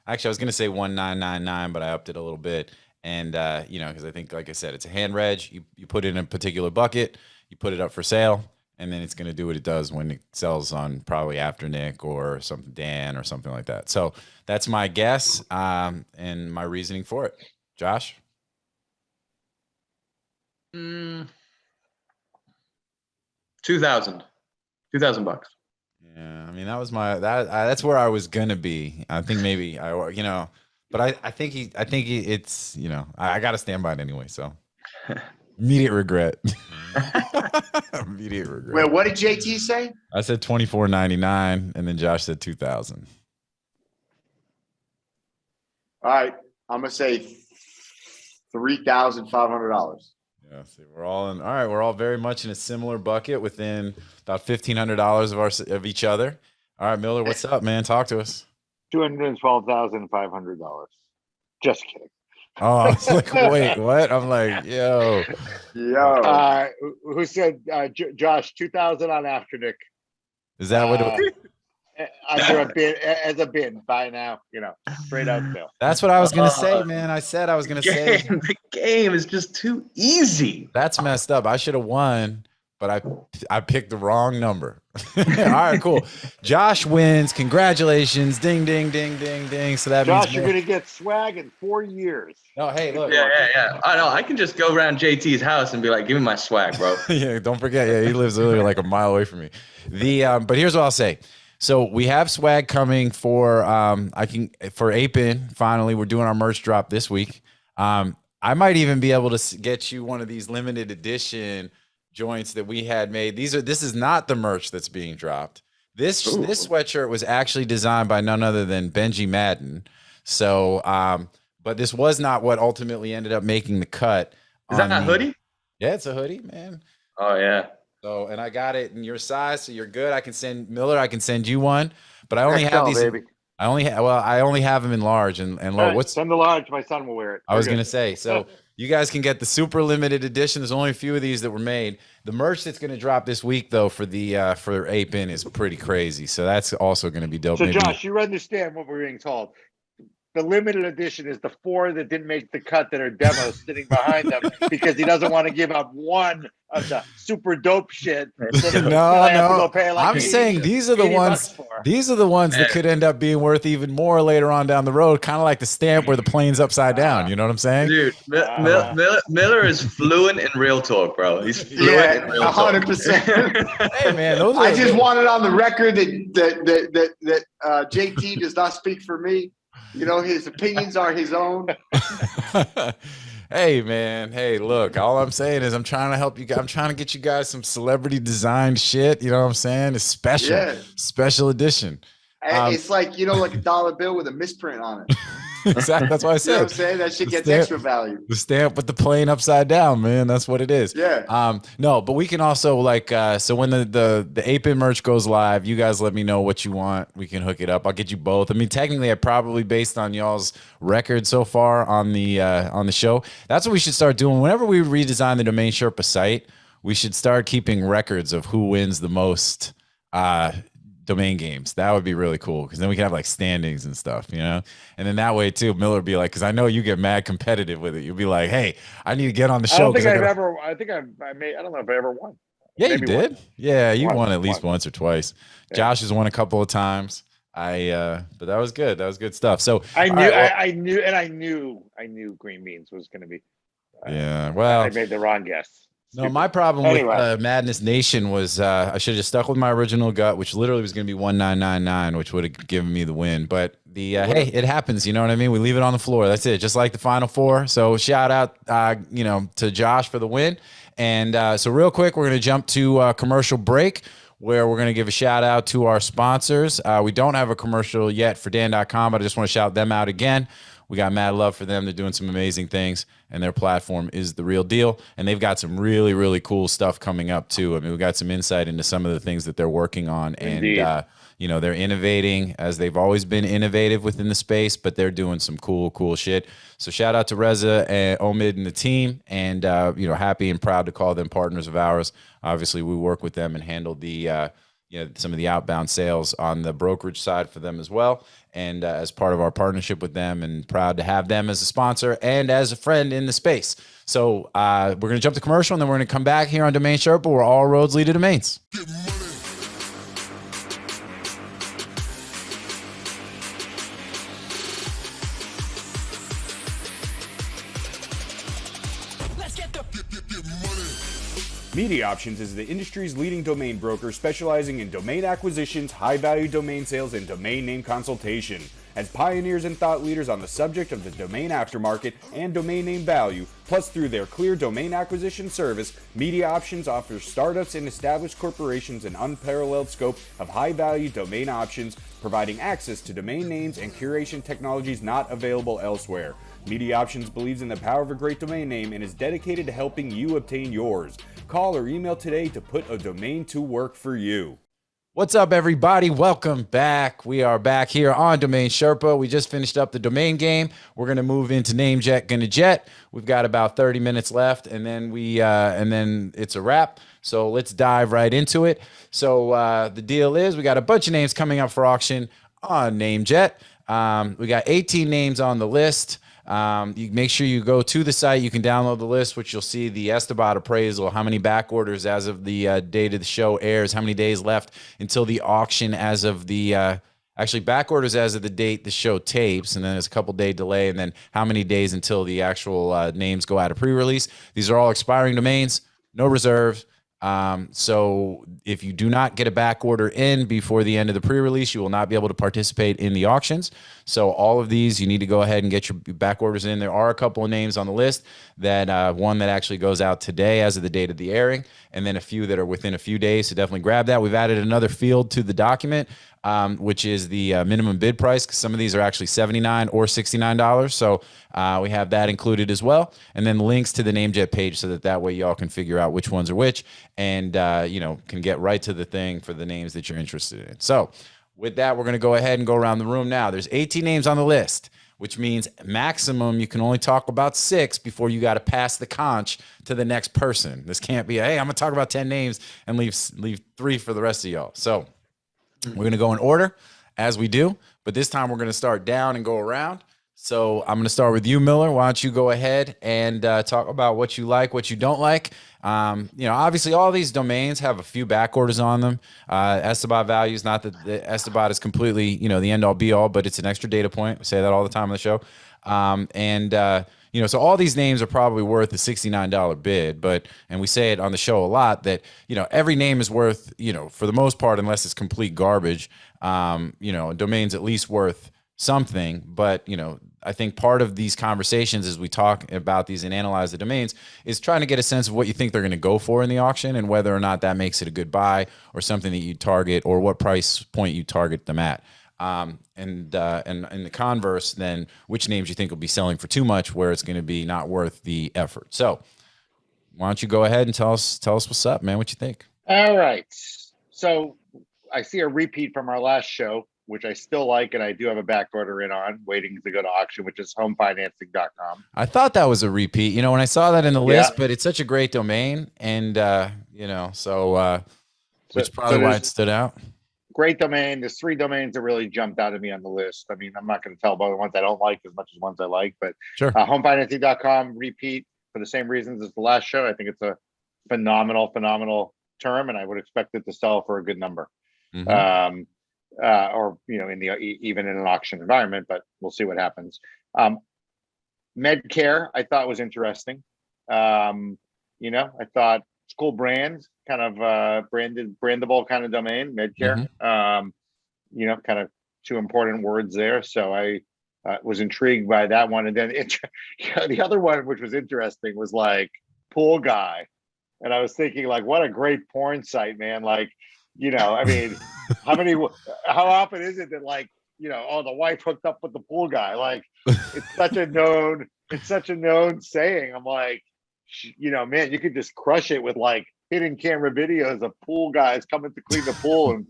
Actually, I was going to say $19.99, but I upped it a little bit. And, because I think, like I said, it's a hand reg. You put it in a particular bucket, you put it up for sale, and then it's going to do what it does when it sells on probably After Nick or something, Dan or something like that. So that's my guess and my reasoning for it. Josh? 2,000 bucks. Yeah, I mean, that was that's where I was gonna be. I think maybe but I think it's I got to stand by it anyway. So immediate regret. Immediate regret. Wait, what did JT say? I said $24.99, and then Josh said 2,000. All right, I'm gonna say $3,500. Yeah, see, we're all in. All right, we're all very much in a similar bucket, within about $1,500 of each other. All right, Miller, what's up, man? Talk to us. $212,500. Just kidding. Oh, I was like, wait, what? I'm like, yo. Who said Josh 2,000 on After Nick? Is that what? Under a bid, as a bid, buy now, straight out sale. That's what I was gonna say, man. I said I was gonna say the game is just too easy. That's messed up. I should have won, but I picked the wrong number. All right, cool. Josh wins. Congratulations. Ding, ding, ding, ding, ding. So that Josh, means you're gonna get swag in 4 years. No, hey, look. Yeah. I know. I can just go around JT's house and be like, "Give me my swag, bro." Yeah, don't forget. Yeah, he lives literally like a mile away from me. But here's what I'll say. So we have swag coming for for Apin. Finally, we're doing our merch drop this week. I might even be able to get you one of these limited edition joints that we had made. This is not the merch that's being dropped. This sweatshirt was actually designed by none other than Benji Madden. So, but this was not what ultimately ended up making the cut. Is that a hoodie? Yeah, it's a hoodie, man. Oh yeah. So, and I got it in your size, so you're good. I can send Miller. I can send you one, but I only have these. Baby. I only have them in large and low. Right, send the large. My son will wear it. I was gonna say, so you guys can get the super limited edition. There's only a few of these that were made. The merch that's gonna drop this week though for the for Ape In is pretty crazy. So that's also gonna be dope. So Josh, you understand what we're being told. The limited edition is the 4 that didn't make the cut that are demos sitting behind them because he doesn't want to give up one of the super dope shit. No. I'm saying these are the ones. These are the ones that could end up being worth even more later on down the road. Kind of like the stamp where the plane's upside down. You know what I'm saying? Dude, Miller is fluent in real talk, bro. He's fluent in real 100%. Hey man, I just wanted on the record that JT does not speak for me. You know, his opinions are his own. Hey man, hey, look, all I'm saying is I'm trying to help you guys. I'm trying to get you guys some celebrity designed shit. You know what I'm saying? It's special edition. It's like, like a dollar bill with a misprint on it. Exactly. That's why I said. You know what I'm saying? That shit gets extra value. The stamp with the plane upside down, man. That's what it is. Yeah. No, but we can also so when the Ape In merch goes live, you guys let me know what you want. We can hook it up. I'll get you both. I mean, technically, I probably based on y'all's record so far on the show. That's what we should start doing. Whenever we redesign the Domain Sherpa site, we should start keeping records of who wins the most domain games. That would be really cool because then we can have like standings and stuff, and then that way too, Miller would be like, because I know you get mad competitive with it. You'll be like, hey, I need to get on the show. I don't think I don't know if I ever won. Yeah, maybe you did. Won. Yeah, you won at least once or twice. Yeah. Josh has won a couple of times. But that was good. That was good stuff. So I knew green beans was going to be. Yeah, well, I made the wrong guess. No, my problem with Madness Nation was I should have just stuck with my original gut, which literally was going to be 1999, which would have given me the win. But hey, it happens. You know what I mean? We leave it on the floor. That's it. Just like the Final Four. So shout out, to Josh for the win. And so real quick, we're going to jump to a commercial break where we're going to give a shout out to our sponsors. We don't have a commercial yet for Dan.com, but I just want to shout them out again. We got mad love for them. They're doing some amazing things, and their platform is the real deal. And they've got some really, really cool stuff coming up, too. I mean, we got some insight into some of the things that they're working on. Indeed. And, they're innovating as they've always been innovative within the space, but they're doing some cool shit. So shout out to Reza and Omid and the team, and, happy and proud to call them partners of ours. Obviously, we work with them and handle the some of the outbound sales on the brokerage side for them as well. And as part of our partnership with them, and proud to have them as a sponsor and as a friend in the space. So we're going to jump to commercial, and then we're going to come back here on Domain Sherpa, where all roads lead to domains. MediaOptions is the industry's leading domain broker specializing in domain acquisitions, high-value domain sales, and domain name consultation. As pioneers and thought leaders on the subject of the domain aftermarket and domain name value, plus through their clear domain acquisition service, MediaOptions offers startups and established corporations an unparalleled scope of high-value domain options, providing access to domain names and curation technologies not available elsewhere. MediaOptions believes in the power of a great domain name and is dedicated to helping you obtain yours. Call or email today to put a domain to work for you. What's up, everybody? Welcome back. We are back here on Domain Sherpa. We just finished up the domain game. We're going to move into Name Jet Gonna Jet. We've got about 30 minutes left, and then then it's a wrap. So let's dive right into it. So the deal is we got a bunch of names coming up for auction on Name Jet. We got 18 names on the list. You make sure you go to the site. You can download the list, which you'll see the Esteban appraisal, how many back orders as of the date of the show airs, how many days left until the auction as of the actually back orders as of the date the show tapes, and then there's a couple day delay, and then how many days until the actual names go out of pre-release. These are all expiring domains, no reserves. So if you do not get a back order in before the end of the pre-release, you will not be able to participate in the auctions. So all of these, you need to go ahead and get your back orders in. There are a couple of names on the list that one that actually goes out today as of the date of the airing, and then a few that are within a few days. So definitely grab that. We've added another field to the document, which is the minimum bid price, because some of these are actually $79 or $69. So we have that included as well. And then links to the NameJet page so that way y'all can figure out which ones are which, and can get right to the thing for the names that you're interested in. So with that, we're going to go ahead and go around the room now. There's 18 names on the list, which means maximum you can only talk about 6 before you got to pass the conch to the next person. This can't be, hey, I'm going to talk about 10 names and leave 3 for the rest of y'all. So we're going to go in order as we do, but this time we're going to start down and go around. So I'm going to start with you, Miller. Why don't you go ahead and talk about what you like, what you don't like. Obviously all these domains have a few back orders on them. Esterbot values, not that the Esterbot is completely, the end all be all, but it's an extra data point. We say that all the time on the show. So all these names are probably worth a $69 bid, and we say it on the show a lot that, every name is worth, for the most part, unless it's complete garbage, a domain's at least worth something. But, I think part of these conversations as we talk about these and analyze the domains is trying to get a sense of what you think they're going to go for in the auction and whether or not that makes it a good buy or something that you target, or what price point you target them at. And in the converse, then which names you think will be selling for too much, where it's going to be not worth the effort. So why don't you go ahead and tell us what's up, man? What you think? All right. So I see a repeat from our last show, which I still like, and I do have a back order in on, waiting to go to auction, which is homefinancing.com. I thought that was a repeat, when I saw that in the list, but it's such a great domain, and which is probably why it stood out. Great domain. There's 3 domains that really jumped out at me on the list. I mean, I'm not going to tell about the ones I don't like as much as ones I like, but sure. Homefinancing.com repeat for the same reasons as the last show. I think it's a phenomenal term, and I would expect it to sell for a good number. Mm-hmm. Even in an auction environment, but we'll see what happens. Medcare, I thought was interesting. I thought it's cool brand, kind of brandable kind of domain, Medcare. Mm-hmm. Kind of 2 important words there. So I was intrigued by that one. And then the other one, which was interesting, was like Pool Guy. And I was thinking, like, what a great porn site, man. Like, I mean, how often is it that, like, the wife hooked up with the pool guy? Like, it's such a known saying. I'm like, man, you could just crush it with like hidden camera videos of pool guys coming to clean the pool. And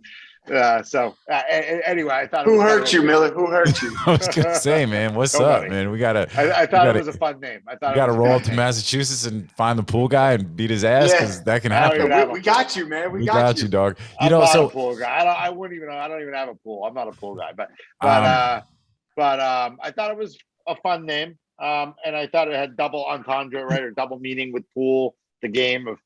anyway, I thought. Who hurt you, Miller? Who hurt you? I was gonna say, man, what's up, man? We gotta. I thought it was a fun name. I thought we gotta roll to Massachusetts and find the pool guy and beat his ass, because that can happen. We got you, man. We got you, dog. I'm not a pool guy. I don't even have a pool. I'm not a pool guy, but I thought it was a fun name. And I thought it had double entendre, right, or double meaning with pool, the game of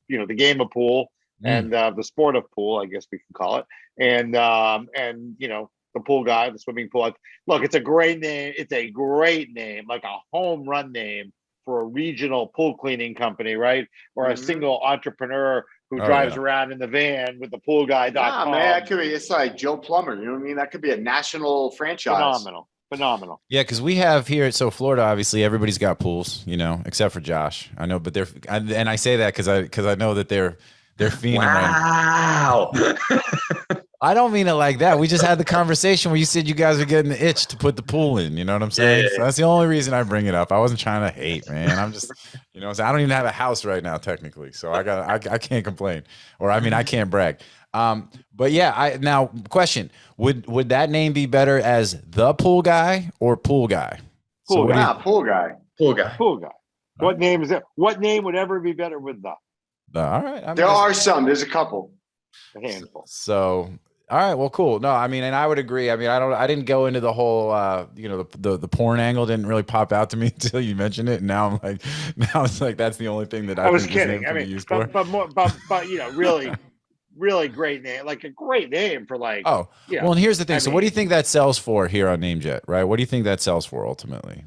pool. And the sport of pool, I guess we can call it, and the pool guy, the swimming pool. Look, it's a great name. It's a great name, like a home run name for a regional pool cleaning company, right? Or a single entrepreneur who drives around in the van with the poolguy.com. Nah, man, that could be. It's like Joe Plumber. You know what I mean? That could be a national franchise. Phenomenal. Yeah, because we have here, so Florida, obviously everybody's got pools, except for Josh. I know, but and I say that because I know that they're fiending. Wow. I don't mean it like that. We just had the conversation where you said you guys are getting the itch to put the pool in. You know what I'm saying? Yeah. So that's the only reason I bring it up. I wasn't trying to hate, man. I'm just, so I don't even have a house right now, technically. So I can't complain, or I mean, I can't brag. But yeah, now question, would that name be better as the pool guy or pool guy? Pool guy. Pool guy. What name is it? What name would ever be better with the? All right. There are some. There's a couple. A handful. So, all right. Well, cool. No, I mean, and I would agree. I mean, I didn't go into the whole, the porn angle didn't really pop out to me until you mentioned it. And now it's like that's the only thing that I was kidding. I mean, but really great name, like a great name for like. Oh, well, and here's the thing. So, what do you think that sells for here on NameJet? Right? What do you think that sells for ultimately?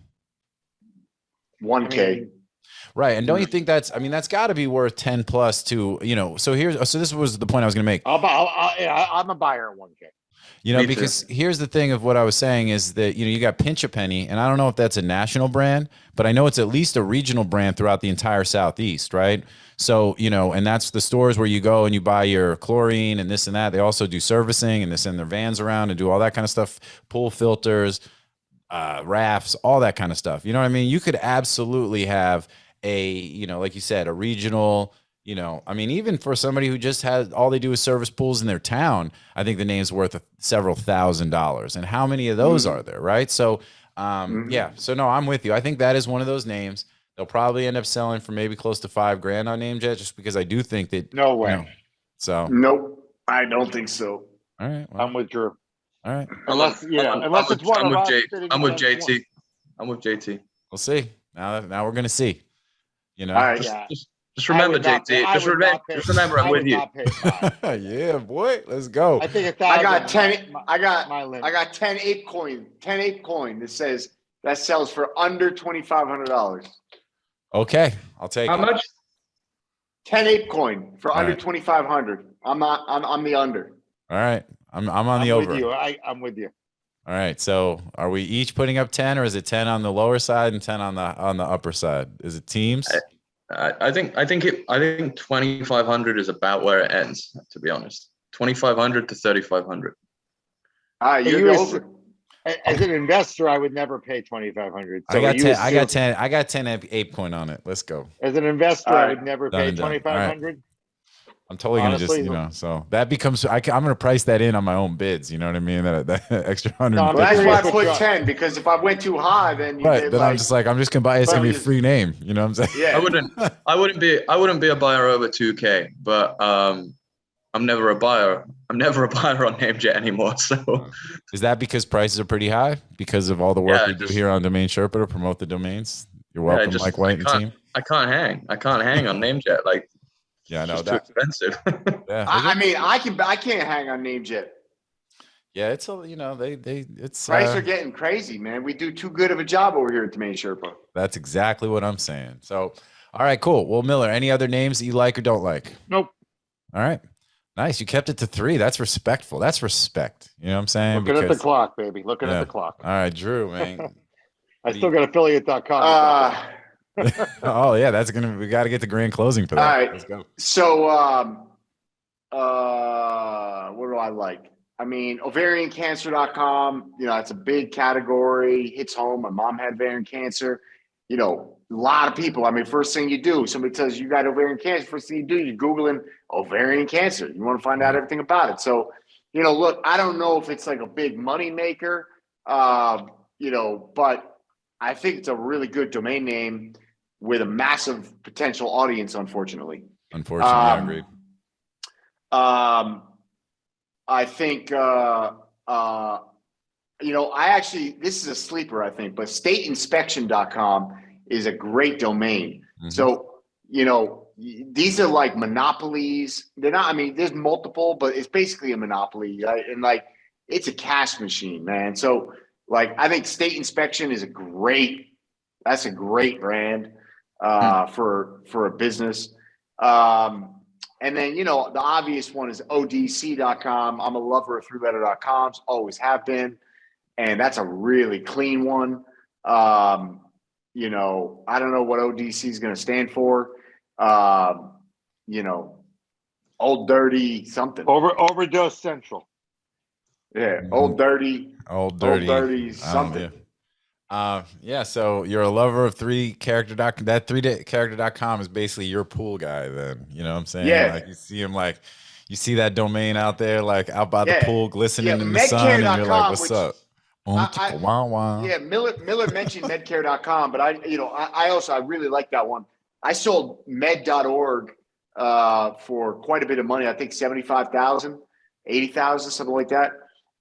$1K. Right. And don't you think that's, I mean, that's got to be worth 10 plus to, so this was the point I was going to make. I'm a buyer at 1K. Because here's the thing of what I was saying is that, you got Pinch a Penny, and I don't know if that's a national brand, but I know it's at least a regional brand throughout the entire Southeast, right? So, and that's the stores where you go and you buy your chlorine and this and that. They also do servicing, and they send their vans around and do all that kind of stuff, pool filters, rafts, all that kind of stuff. You know what I mean? You could absolutely have like you said, a regional, I mean, even for somebody who just has all they do is service pools in their town, I think the name's worth several $1,000s. And how many of those are there, right? So, yeah. So no, I'm with you. I think that is one of those names. They'll probably end up selling for maybe close to $5,000 on NameJet, just because I do think that. No way. So. Nope, I don't think so. All right. Well, I'm with Drew. All right. Unless it's one of us. I'm with JT. I'm with JT. We'll see. Now we're gonna see. All right. Just remember, JT. Just remember, I'm with you. Yeah, boy. Let's go. I think I got 10. I got 10 ape coin. 10 ape coin that says that sells for under $2,500. Okay, I'll take How it. much? 10 ape coin for under right. 2,500. I'm the under. All right. I'm on the over. With you. I'm with you. All right. So are we each putting up 10, or is it 10 on the lower side and 10 on the upper side? Is it teams? I think 2,500 is about where it ends. To be honest, 2,500 to 3,500. You're over. As an investor, I would never pay 2,500. So I got 10 ape coin on it. Let's go. As an investor, I would never pay 2,500. I'm totally going to so that becomes, I'm going to price that in on my own bids. You know what I mean? That extra 100. Well, that's why I put 10, because if I went too high, then then I'm just going to buy, it's going to be a free name. You know what I'm saying? Yeah. I wouldn't be a buyer over 2K, but I'm never a buyer. I'm never a buyer on NameJet anymore. So is that because prices are pretty high because of all the work we do here on Domain Sherpa to promote the domains? You're welcome, Mike White and team. I can't hang on NameJet. Like, yeah, I know too expensive. Yeah, I mean, I can't hang on NameJet. Yeah, it's it's prices are getting crazy, man. We do too good of a job over here at Domain Sherpa. That's exactly what I'm saying. So, all right, cool. Well, Miller, any other names that you like or don't like? Nope. All right. Nice. You kept it to 3. That's respectful. That's respect. You know what I'm saying? Looking at the clock, baby. Looking at the clock. All right, Drew, man. I still got affiliate.com. Oh yeah, we got to get the grand closing for that. All right. Let's go. So, what do I like? I mean, ovariancancer.com, it's a big category, hits home. My mom had ovarian cancer. A lot of people, I mean, first thing you do, somebody tells you got ovarian cancer, first thing you do, you're Googling ovarian cancer. You want to find out everything about it. So, look, I don't know if it's like a big money maker, but I think it's a really good domain name with a massive potential audience, unfortunately. I agree. I think, this is a sleeper, I think, but stateinspection.com is a great domain. Mm-hmm. So, these are like monopolies. They're not, I mean, there's multiple, but it's basically a monopoly, right? And it's a cash machine, man. So I think State Inspection is that's a great brand for a business. And then, the obvious one is odc.com. I'm a lover of threeletter.coms, always have been. And that's a really clean one. I don't know what ODC is going to stand for. Old Dirty something. Overdose Central. Yeah, Old Dirty something. Yeah, so you're a lover of 3character.com. That 3character.com is basically your pool guy then. You know what I'm saying? Yeah. You see him you see that domain out there out by the pool glistening in the sun, and you're like, what's up? Miller mentioned medcare.com, but I really like that one. I sold med.org for quite a bit of money. I think 75,000, 80,000, something like that.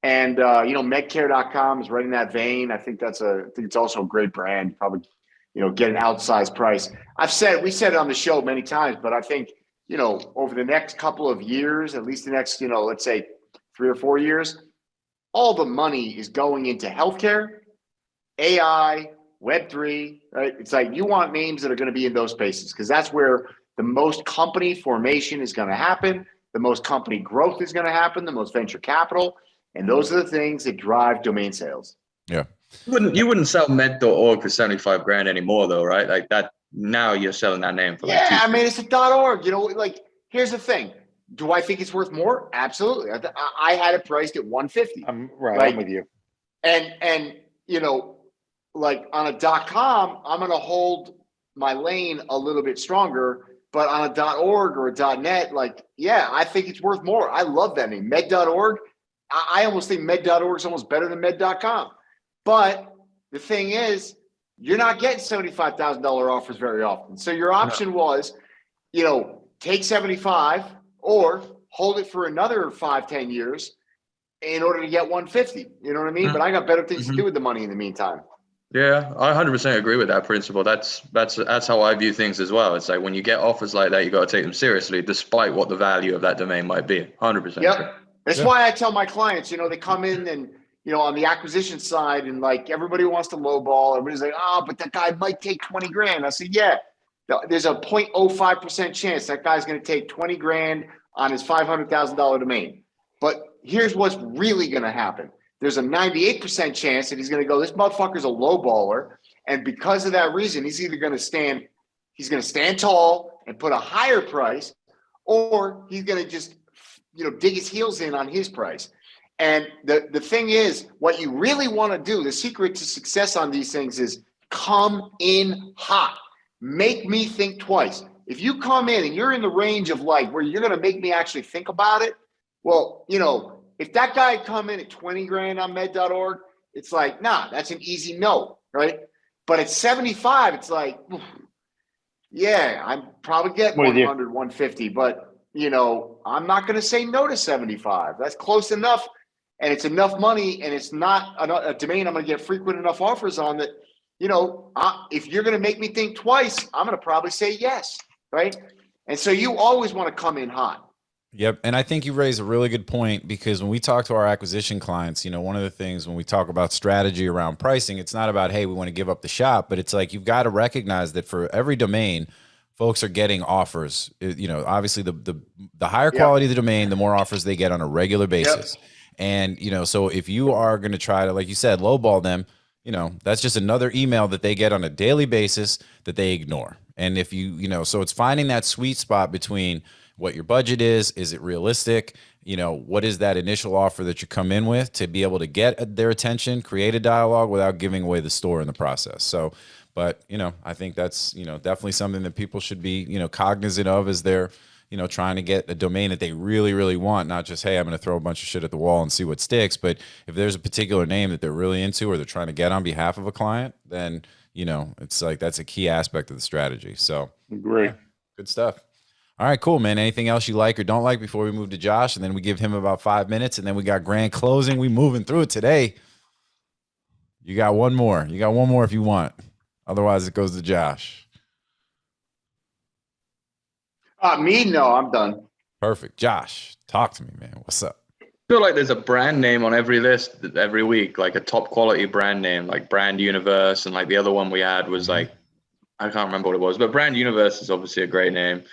And medcare.com is right in that vein. I think it's also a great brand. Probably, get an outsized price. We said it on the show many times, but I think, over the next couple of years, at least the next, let's say 3 or 4 years, all the money is going into healthcare, AI, Web3, right? It's like you want names that are going to be in those spaces because that's where the most company formation is going to happen, the most company growth is going to happen, the most venture capital, and those are the things that drive domain sales. Yeah. You wouldn't sell med.org for 75 grand anymore though, right? Like that now you're selling that name for like I mean, it's a .org, you know, like here's the thing. Do I think it's worth more? Absolutely. I had it priced at 150. I'm right. Like, I'm with you. And you know, like on a .com, I'm going to hold my lane a little bit stronger, but on a .org or a .net, like, yeah, I think it's worth more. I love that name, med.org. I almost think med.org is almost better than med.com. But the thing is, you're not getting $75,000 offers very often. So your option was, you know, take 75 or hold it for another 5-10 years in order to get 150. You know what I mean? But I got better things to do with the money in the meantime. Yeah, I 100% agree with that principle. That's how I view things as well. It's like when you get offers like that, you got to take them seriously, despite what the value of that domain might be. 100%. Yep. That's why I tell my clients, you know, they come in and, you know, on the acquisition side and like everybody wants to lowball. Everybody's like, oh, but that guy might take 20 grand. I said, yeah, there's a 0.05% chance that guy's going to take 20 grand on his $500,000 domain. But here's what's really going to happen. There's a 98% chance that he's going to go, this motherfucker's a lowballer. And because of that reason, he's either going to stand tall and put a higher price, or he's going to just, you know, dig his heels in on his price. And the thing is, what you really want to do, the secret to success on these things is come in hot. Make me think twice. If you come in and you're in the range of like where you're going to make me actually think about it, well, you know, if that guy come in at 20 grand on med.org, it's like, nah, that's an easy no, right? But at 75, it's like, yeah, I'm probably getting 100, 150, but you know, I'm not going to say no to 75. That's close enough. And it's enough money, and it's not a domain I'm going to get frequent enough offers on that, you know, if you're going to make me think twice, I'm going to probably say yes, right? And so you always want to come in hot. Yep. And I think you raise a really good point, because when we talk to our acquisition clients, you know, one of the things when we talk about strategy around pricing, it's not about, hey, we want to give up the shop, but it's like you've got to recognize that for every domain, folks are getting offers. You know, obviously the higher quality of the domain, the more offers they get on a regular basis. Yep. And, you know, so if you are going to try to, like you said, lowball them, you know, that's just another email that they get on a daily basis that they ignore. And if you know, so it's finding that sweet spot between what your budget is it realistic? You know, what is that initial offer that you come in with to be able to get their attention, create a dialogue without giving away the store in the process. So, but, you know, I think that's, you know, definitely something that people should be, you know, cognizant of as they're, you know, trying to get a domain that they really, really want, not just, hey, I'm going to throw a bunch of shit at the wall and see what sticks. But if there's a particular name that they're really into or they're trying to get on behalf of a client, then, you know, it's like that's a key aspect of the strategy. So great. Yeah, good stuff. All right, cool, man. Anything else you like or don't like before we move to Josh? And then we give him about 5 minutes, and then we got grand closing. We moving through it today. You got one more. You got one more if you want. Otherwise, it goes to Josh. Me? No, I'm done. Perfect. Josh, talk to me, man. What's up? I feel like there's a brand name on every list every week, like a top quality brand name, like Brand Universe. And like the other one we had was like, I can't remember what it was, but Brand Universe is obviously a great name.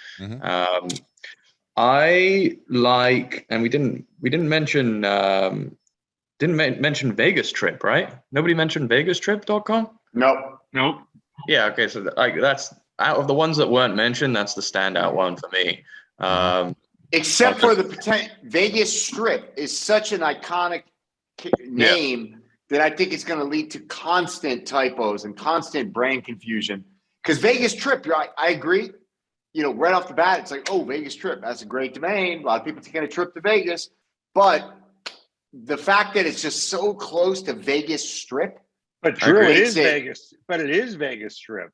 I like, and we didn't mention mention Vegas Trip, right? Nobody mentioned VegasTrip.com? Nope. Yeah. Okay. So like that's out of the ones that weren't mentioned, that's the standout one for me. Except for the potential, Vegas Strip is such an iconic name that I think it's going to lead to constant typos and constant brand confusion. Because Vegas Trip, I agree. You know, right off the bat, it's like, oh, Vegas Trip, that's a great domain. A lot of people taking a trip to Vegas. But the fact that it's just so close to Vegas Strip. But Drew, it is Vegas. But it is Vegas Strip.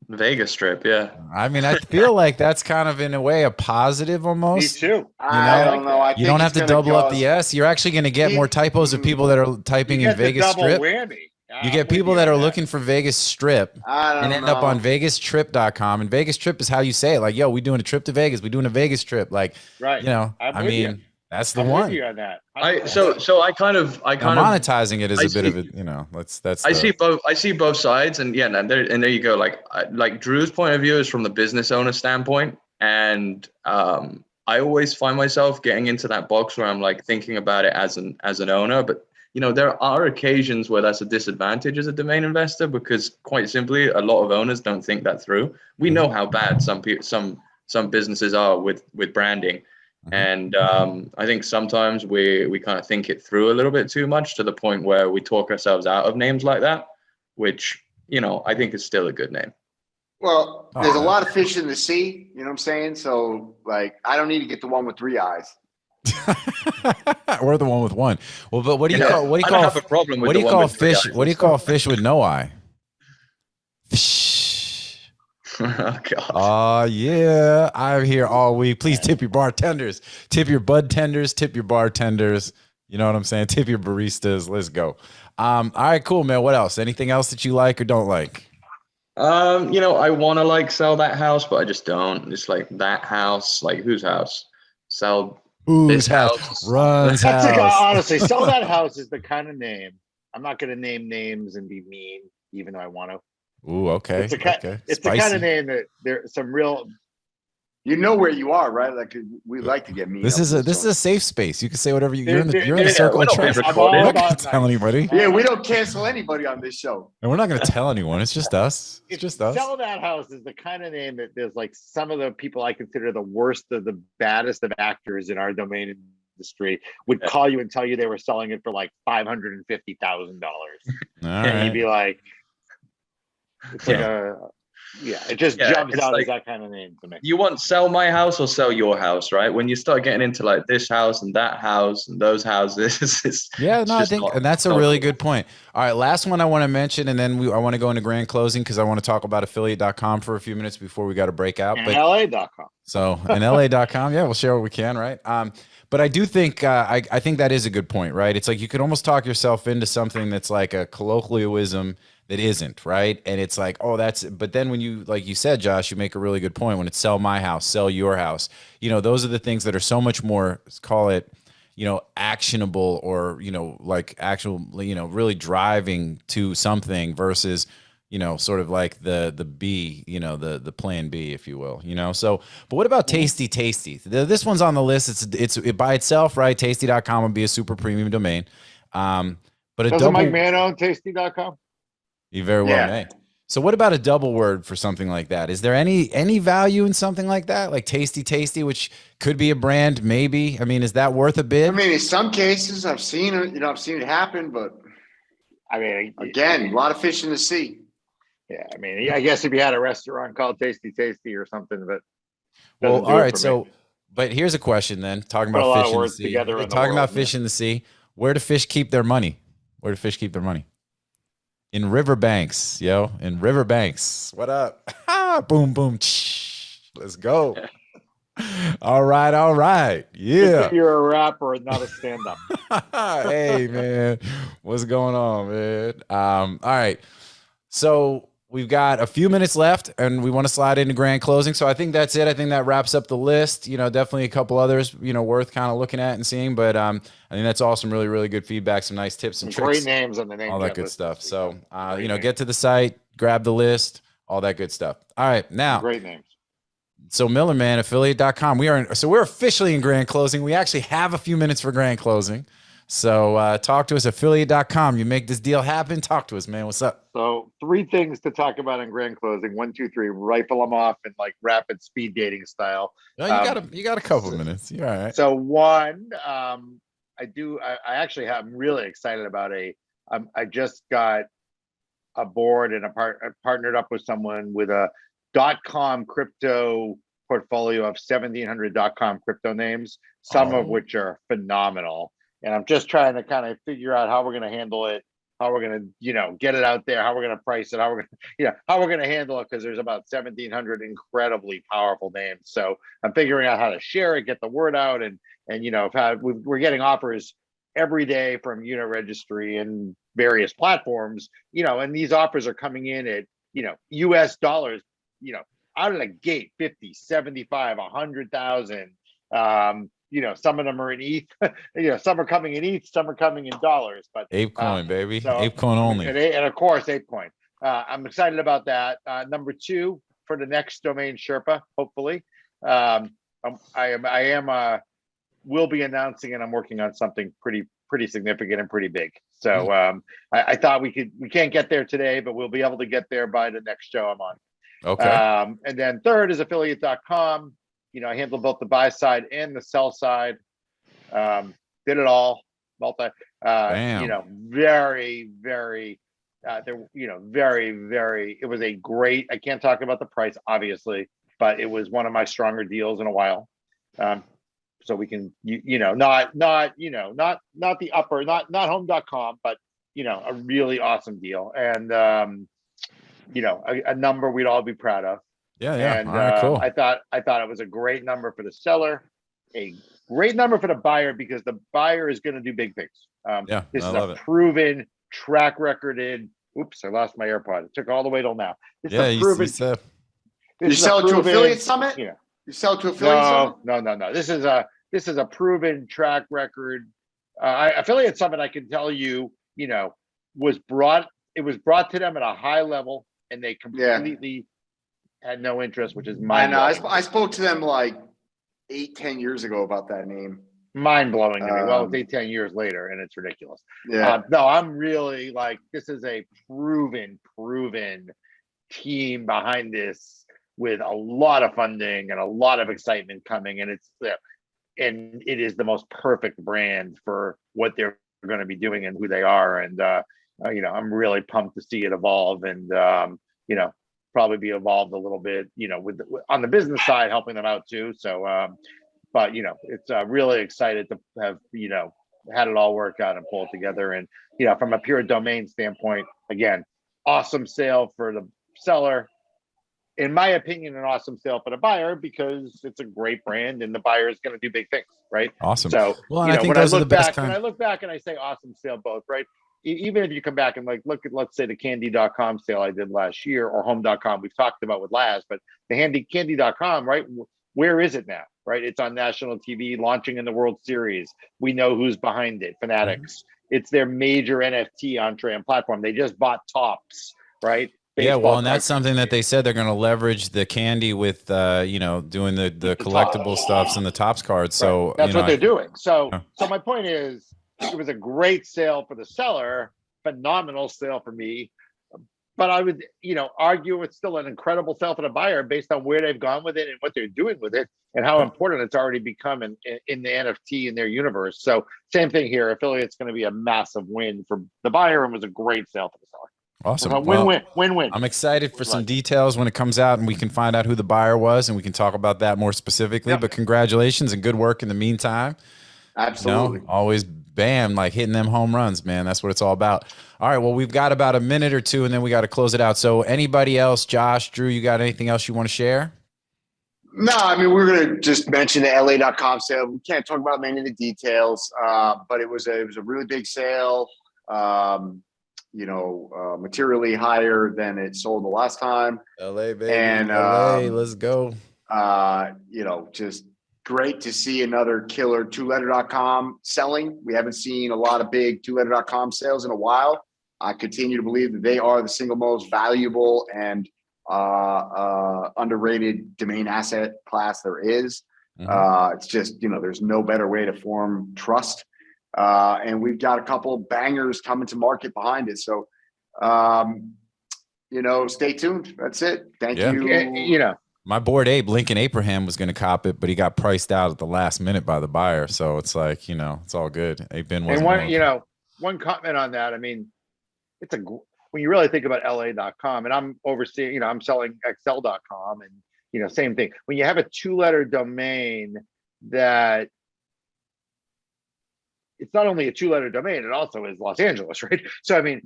Vegas Strip, yeah. I mean, I feel like that's kind of in a way a positive almost. Me too. I don't know. You don't have to double up the S. You're actually going to get more typos of people that are typing in Vegas Strip. Whammy. You get people that are looking for Vegas Strip and end up on VegasTrip.com. And Vegas Trip is how you say it. Like, yo, we doing a trip to Vegas. We doing a Vegas trip. Like, right. You know, I mean, That's the I'm one. with you on that. So I kind of monetizing it is I a bit see- of a, you know, that's I see both sides, and yeah, and there you go. Like Drew's point of view is from the business owner standpoint, and I always find myself getting into that box where I'm like thinking about it as an owner, but you know, there are occasions where that's a disadvantage as a domain investor because quite simply, a lot of owners don't think that through. We know how bad some businesses are with branding. And I think sometimes we kind of think it through a little bit too much to the point where we talk ourselves out of names like that, which, you know, I think is still a good name. Well, there's a lot of fish in the sea, you know what I'm saying? So, like, I don't need to get the one with 3 eyes. We're the one with one. Well, but what do you Yeah, call, what do you I don't call, have a problem with what do the you one call with three fish? eyes. What do you call fish with no eye? Fish. Oh God. Yeah. I'm here all week. Please tip your bartenders, tip your bud tenders, tip your bartenders. You know what I'm saying? Tip your baristas. Let's go. All right, cool, man. What else? Anything else that you like or don't like? You know, I want to like sell that house, but I just don't. Just like that house, like whose house? Sell Whose this house? Run's That's like, house. honestly, sell that house is the kind of name. I'm not going to name names and be mean, even though I want to. Ooh, okay. It's the kind of name that there's some real. You know where you are, right? Like, we like to get mean. This is a safe space. You can say whatever you're in the circle we're of not being trust. We're recorded. not going to tell anybody. Yeah, we don't cancel anybody on this show. And we're not going to tell anyone. It's just us. It's just us. Sell that house is the kind of name that there's like some of the people I consider the worst of the baddest of actors in our domain industry would call you and tell you they were selling it for like $550,000. And you'd be like, it's like it just jumps out as that kind of name to me. You want sell my house or sell your house, right? When you start getting into like this house and that house and those houses, I think, and that's a really good point. All right, last one I want to mention, and then I want to go into grand closing because I want to talk about affiliate.com for a few minutes before we got to break out. And LA.com. So, and LA.com, yeah, we'll share what we can, right? But I do think I think that is a good point, right? It's like you could almost talk yourself into something that's like a colloquialism that isn't, right? And it's like, oh, but then when you, like you said, Josh, you make a really good point when it's sell my house, sell your house. You know, those are the things that are so much more, let's call it, you know, actionable or, you know, like actual, you know, really driving to something versus, you know, sort of like the B, you know, the plan B, if you will, you know? So, but what about Tasty? This one's on the list. It's by itself, right? Tasty.com would be a super premium domain. But doesn't Mike Mann own Tasty.com? You very well may. So what about a double word for something like that? Is there any value in something like that? Like Tasty, which could be a brand, maybe. I mean, is that worth a bid? I mean, in some cases I've seen it, I've seen it happen, but I mean, again, a lot of fish in the sea. Yeah, I mean, I guess if you had a restaurant called Tasty or something, but well, all right. So, but here's a question then. Talking about fish in the sea. Talking about fish in the sea. Where do fish keep their money? In riverbanks, yo. In riverbanks. What up? Boom, boom. Let's go. All right. Yeah. You're a rapper and not a stand-up. Hey, man. What's going on, man? All right. So we've got a few minutes left and we want to slide into grand closing. So I think that's it. I think that wraps up the list. You know, definitely a couple others, you know, worth kind of looking at and seeing. But I think that's all some really, really good feedback, some nice tips and tricks. Great names on the name. All that good stuff. So, you know, get to the site, grab the list, all that good stuff. All right. Now, great names. So Millerman, affiliate.com. We're officially in grand closing. We actually have a few minutes for grand closing. So talk to us, affiliate.com. You make this deal happen. Talk to us, man. What's up? So 3 things to talk about in grand closing. 1, 2, 3, rifle them off in like rapid speed dating style. No, you got a couple minutes. You're all right. So 1, I actually I'm really excited about I just got a board and I partnered up with someone with a .com crypto portfolio of 1,700 .com crypto names, some of which are phenomenal. And I'm just trying to kind of figure out how we're going to handle it, how we're going to, you know, get it out there, how we're going to price it, how we're going to handle it, because there's about 1,700 incredibly powerful names. So I'm figuring out how to share it, get the word out, and you know, we're getting offers every day from Unit Registry and various platforms, you know, and these offers are coming in at, you know, US dollars, you know, out of the gate, 50, 75, 100,000. some of them are in ETH, some are coming in ETH, some are coming in dollars, but ApeCoin, baby. so, ApeCoin only. And of course, ApeCoin. I'm excited about that. Number 2 for the next Domain Sherpa, hopefully. Will be announcing, and I'm working on something pretty significant and pretty big. So I thought we can't get there today, but we'll be able to get there by the next show I'm on. Okay. And then third is affiliate.com. I handle both the buy side and the sell side. Did it all. Very, very, it was a great, I can't talk about the price, obviously, but it was one of my stronger deals in a while. So we can, not the upper, not home.com, but, a really awesome deal. And, a number we'd all be proud of. Yeah. And all right, cool. I thought it was a great number for the seller, a great number for the buyer, because the buyer is going to do big things. This is a proven, track recorded. Oops, I lost my AirPod. It took all the way till now. It's a proven. You sell it to Affiliate Summit? Yeah. You sell it to Affiliate Summit? No. This is a proven track record. Affiliate Summit, I can tell you, was brought to them at a high level, and they completely had no interest, which is mind-blowing. I spoke to them like 8-10 years ago about that name. Mind-blowing to me. Well, it's 8-10 years later, and it's ridiculous. Yeah. No, I'm really this is a proven team behind this, with a lot of funding and a lot of excitement coming, and it is the most perfect brand for what they're going to be doing and who they are. And I'm really pumped to see it evolve, and probably be evolved a little bit, on the business side, helping them out too. So, but it's really excited to have had it all work out and pull it together. And from a pure domain standpoint, again, awesome sale for the seller. In my opinion, an awesome sale for the buyer, because it's a great brand and the buyer is going to do big things, right? Awesome. So, well, and I think those are the best when I look back and I say awesome sale both, right? Even if you come back and look at, let's say, the candy.com sale I did last year, or home.com we've talked about with Laz, but the candy.com, right? Where is it now, right? It's on national TV, launching in the World Series. We know who's behind it, Fanatics. It's their major NFT entree and platform. They just bought Tops, right? Yeah, well, and that's something that they said they're going to leverage the candy with, doing the collectible stuffs and the Tops cards. So that's what they're doing. So my point is, it was a great sale for the seller, phenomenal sale for me. But I would, argue it's still an incredible sale for the buyer, based on where they've gone with it and what they're doing with it, and how important it's already become in the NFT in their universe. So same thing here. Affiliate's going to be a massive win for the buyer, and was a great sale for the seller. Awesome. Win-win. I'm excited for some details when it comes out, and we can find out who the buyer was, and we can talk about that more specifically. Yep. But congratulations and good work in the meantime. Absolutely. Always bam, hitting them home runs, man. That's what it's all about. All right. Well, we've got about a minute or two, and then we got to close it out. So anybody else, Josh, Drew, you got anything else you want to share? No, I mean, we're going to just mention the LA.com sale. We can't talk about many of the details, but it was a really big sale. Materially higher than it sold the last time. LA, baby. And LA, let's go. Just great to see another killer two-letter.com selling. We haven't seen a lot of big two-letter.com sales in a while. I continue to believe that they are the single most valuable and underrated domain asset class there is. It's just, there's no better way to form trust. And we've got a couple bangers coming to market behind it. So, stay tuned. That's it. Thank you. My board Abe, Lincoln Abraham, was going to cop it, but he got priced out at the last minute by the buyer. So it's like, it's all good. Abe Ben wasn't. And one comment on that. I mean, when you really think about LA.com, and I'm overseeing, I'm selling Excel.com, and, same thing. When you have a two-letter domain that, it's not only a two-letter domain, it also is Los Angeles, right? So, I mean,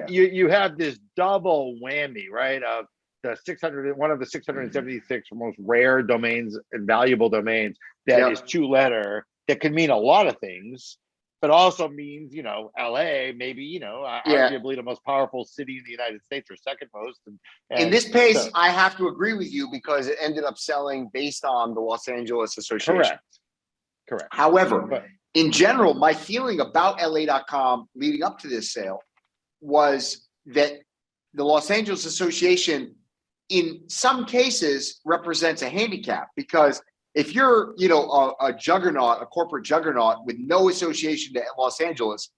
you have this double whammy, right, of one of the 676 most rare domains and valuable domains that is two-letter, that could mean a lot of things, but also means, LA, maybe, arguably the most powerful city in the United States, or second most. And in this case, I have to agree with you, because it ended up selling based on the Los Angeles Association. Correct. Correct. However, in general, my feeling about LA.com leading up to this sale was that the Los Angeles Association, in some cases, represents a handicap, because if you're, a juggernaut, a corporate juggernaut with no association to Los Angeles,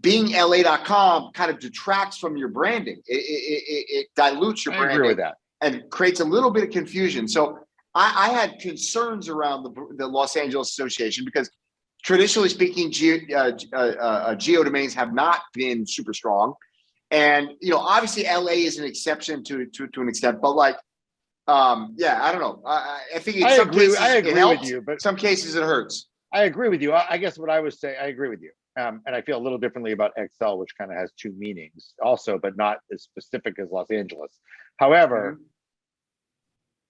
being LA.com kind of detracts from your branding. It dilutes your branding. I agree with that. And creates a little bit of confusion. So I had concerns around the Los Angeles Association, because traditionally speaking, geodomains have not been super strong. And, obviously LA is an exception to an extent, but I don't know. I think in some cases it helps, with you, but some cases it hurts. I agree with you. I guess what I would say, I agree with you. And I feel a little differently about XL, which kind of has two meanings also, but not as specific as Los Angeles. However,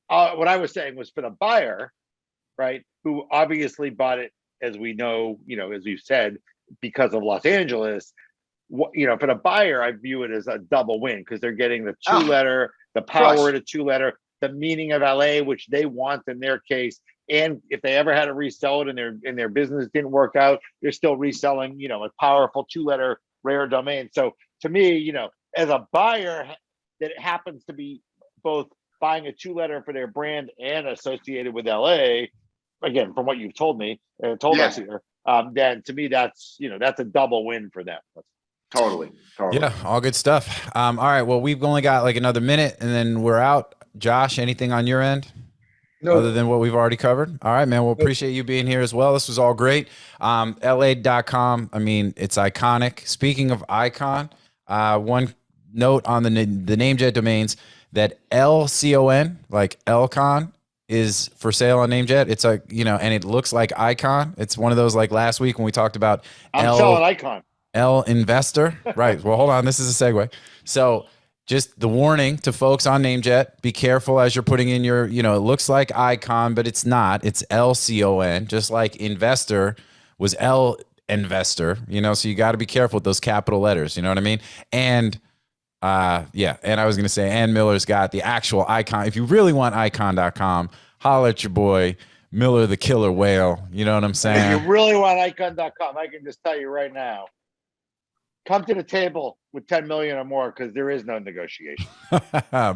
what I was saying was, for the buyer, right, who obviously bought it, as we know, as we've said, because of Los Angeles, for the buyer, I view it as a double win, because they're getting the two-letter, the power of the two-letter, the meaning of LA, which they want in their case. And if they ever had to resell it and their business didn't work out, they're still reselling, a powerful two-letter rare domain. So to me, as a buyer that happens to be both buying a two-letter for their brand and associated with LA, again, from what you've told me, us here, then to me, that's a double win for them. Totally. Yeah, all good stuff. All right, well, we've only got like another minute and then we're out. Josh, anything on your end? No. Other than what we've already covered? All right, man. Well, appreciate you being here as well. This was all great. LA.com, I mean, it's iconic. Speaking of icon, one note on the NameJet domains, that LCON, like Lcon, is for sale on NameJet. It's and it looks like icon. It's one of those, like last week when we talked about I'm selling icon. L investor. Right. Well, hold on. This is a segue. So just the warning to folks on NameJet, be careful as you're putting in your, it looks like icon, but it's not. It's LCON, just like investor was L investor, so you got to be careful with those capital letters. You know what I mean? And and I was going to say, Ann Miller's got the actual icon. If you really want icon.com, holler at your boy, Miller the Killer Whale. You know what I'm saying? If you really want icon.com, I can just tell you right now, come to the table with 10 million or more, because there is no negotiation.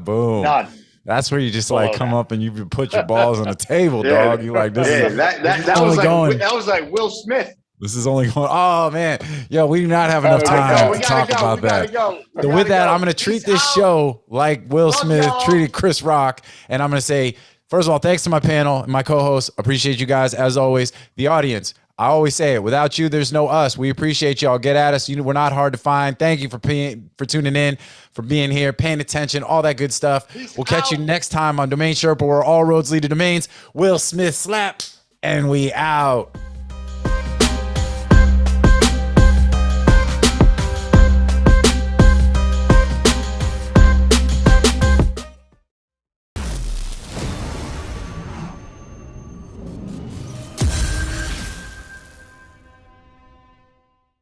Boom. None. That's where you just come up and you put your balls on the table, dog. You like, that was like Will Smith. This is only going. Oh man, yo, we do not have enough time to talk about that. So with that, I'm going to treat this show like Will Smith treated Chris Rock, and I'm going to say, first of all, thanks to my panel and my co-hosts. Appreciate you guys as always. The audience, I always say it. Without you, there's no us. We appreciate y'all. Get at us. We're not hard to find. Thank you for tuning in, for being here, paying attention, all that good stuff. We'll catch you next time on Domain Sherpa, where all roads lead to domains. Will Smith slap, and we out.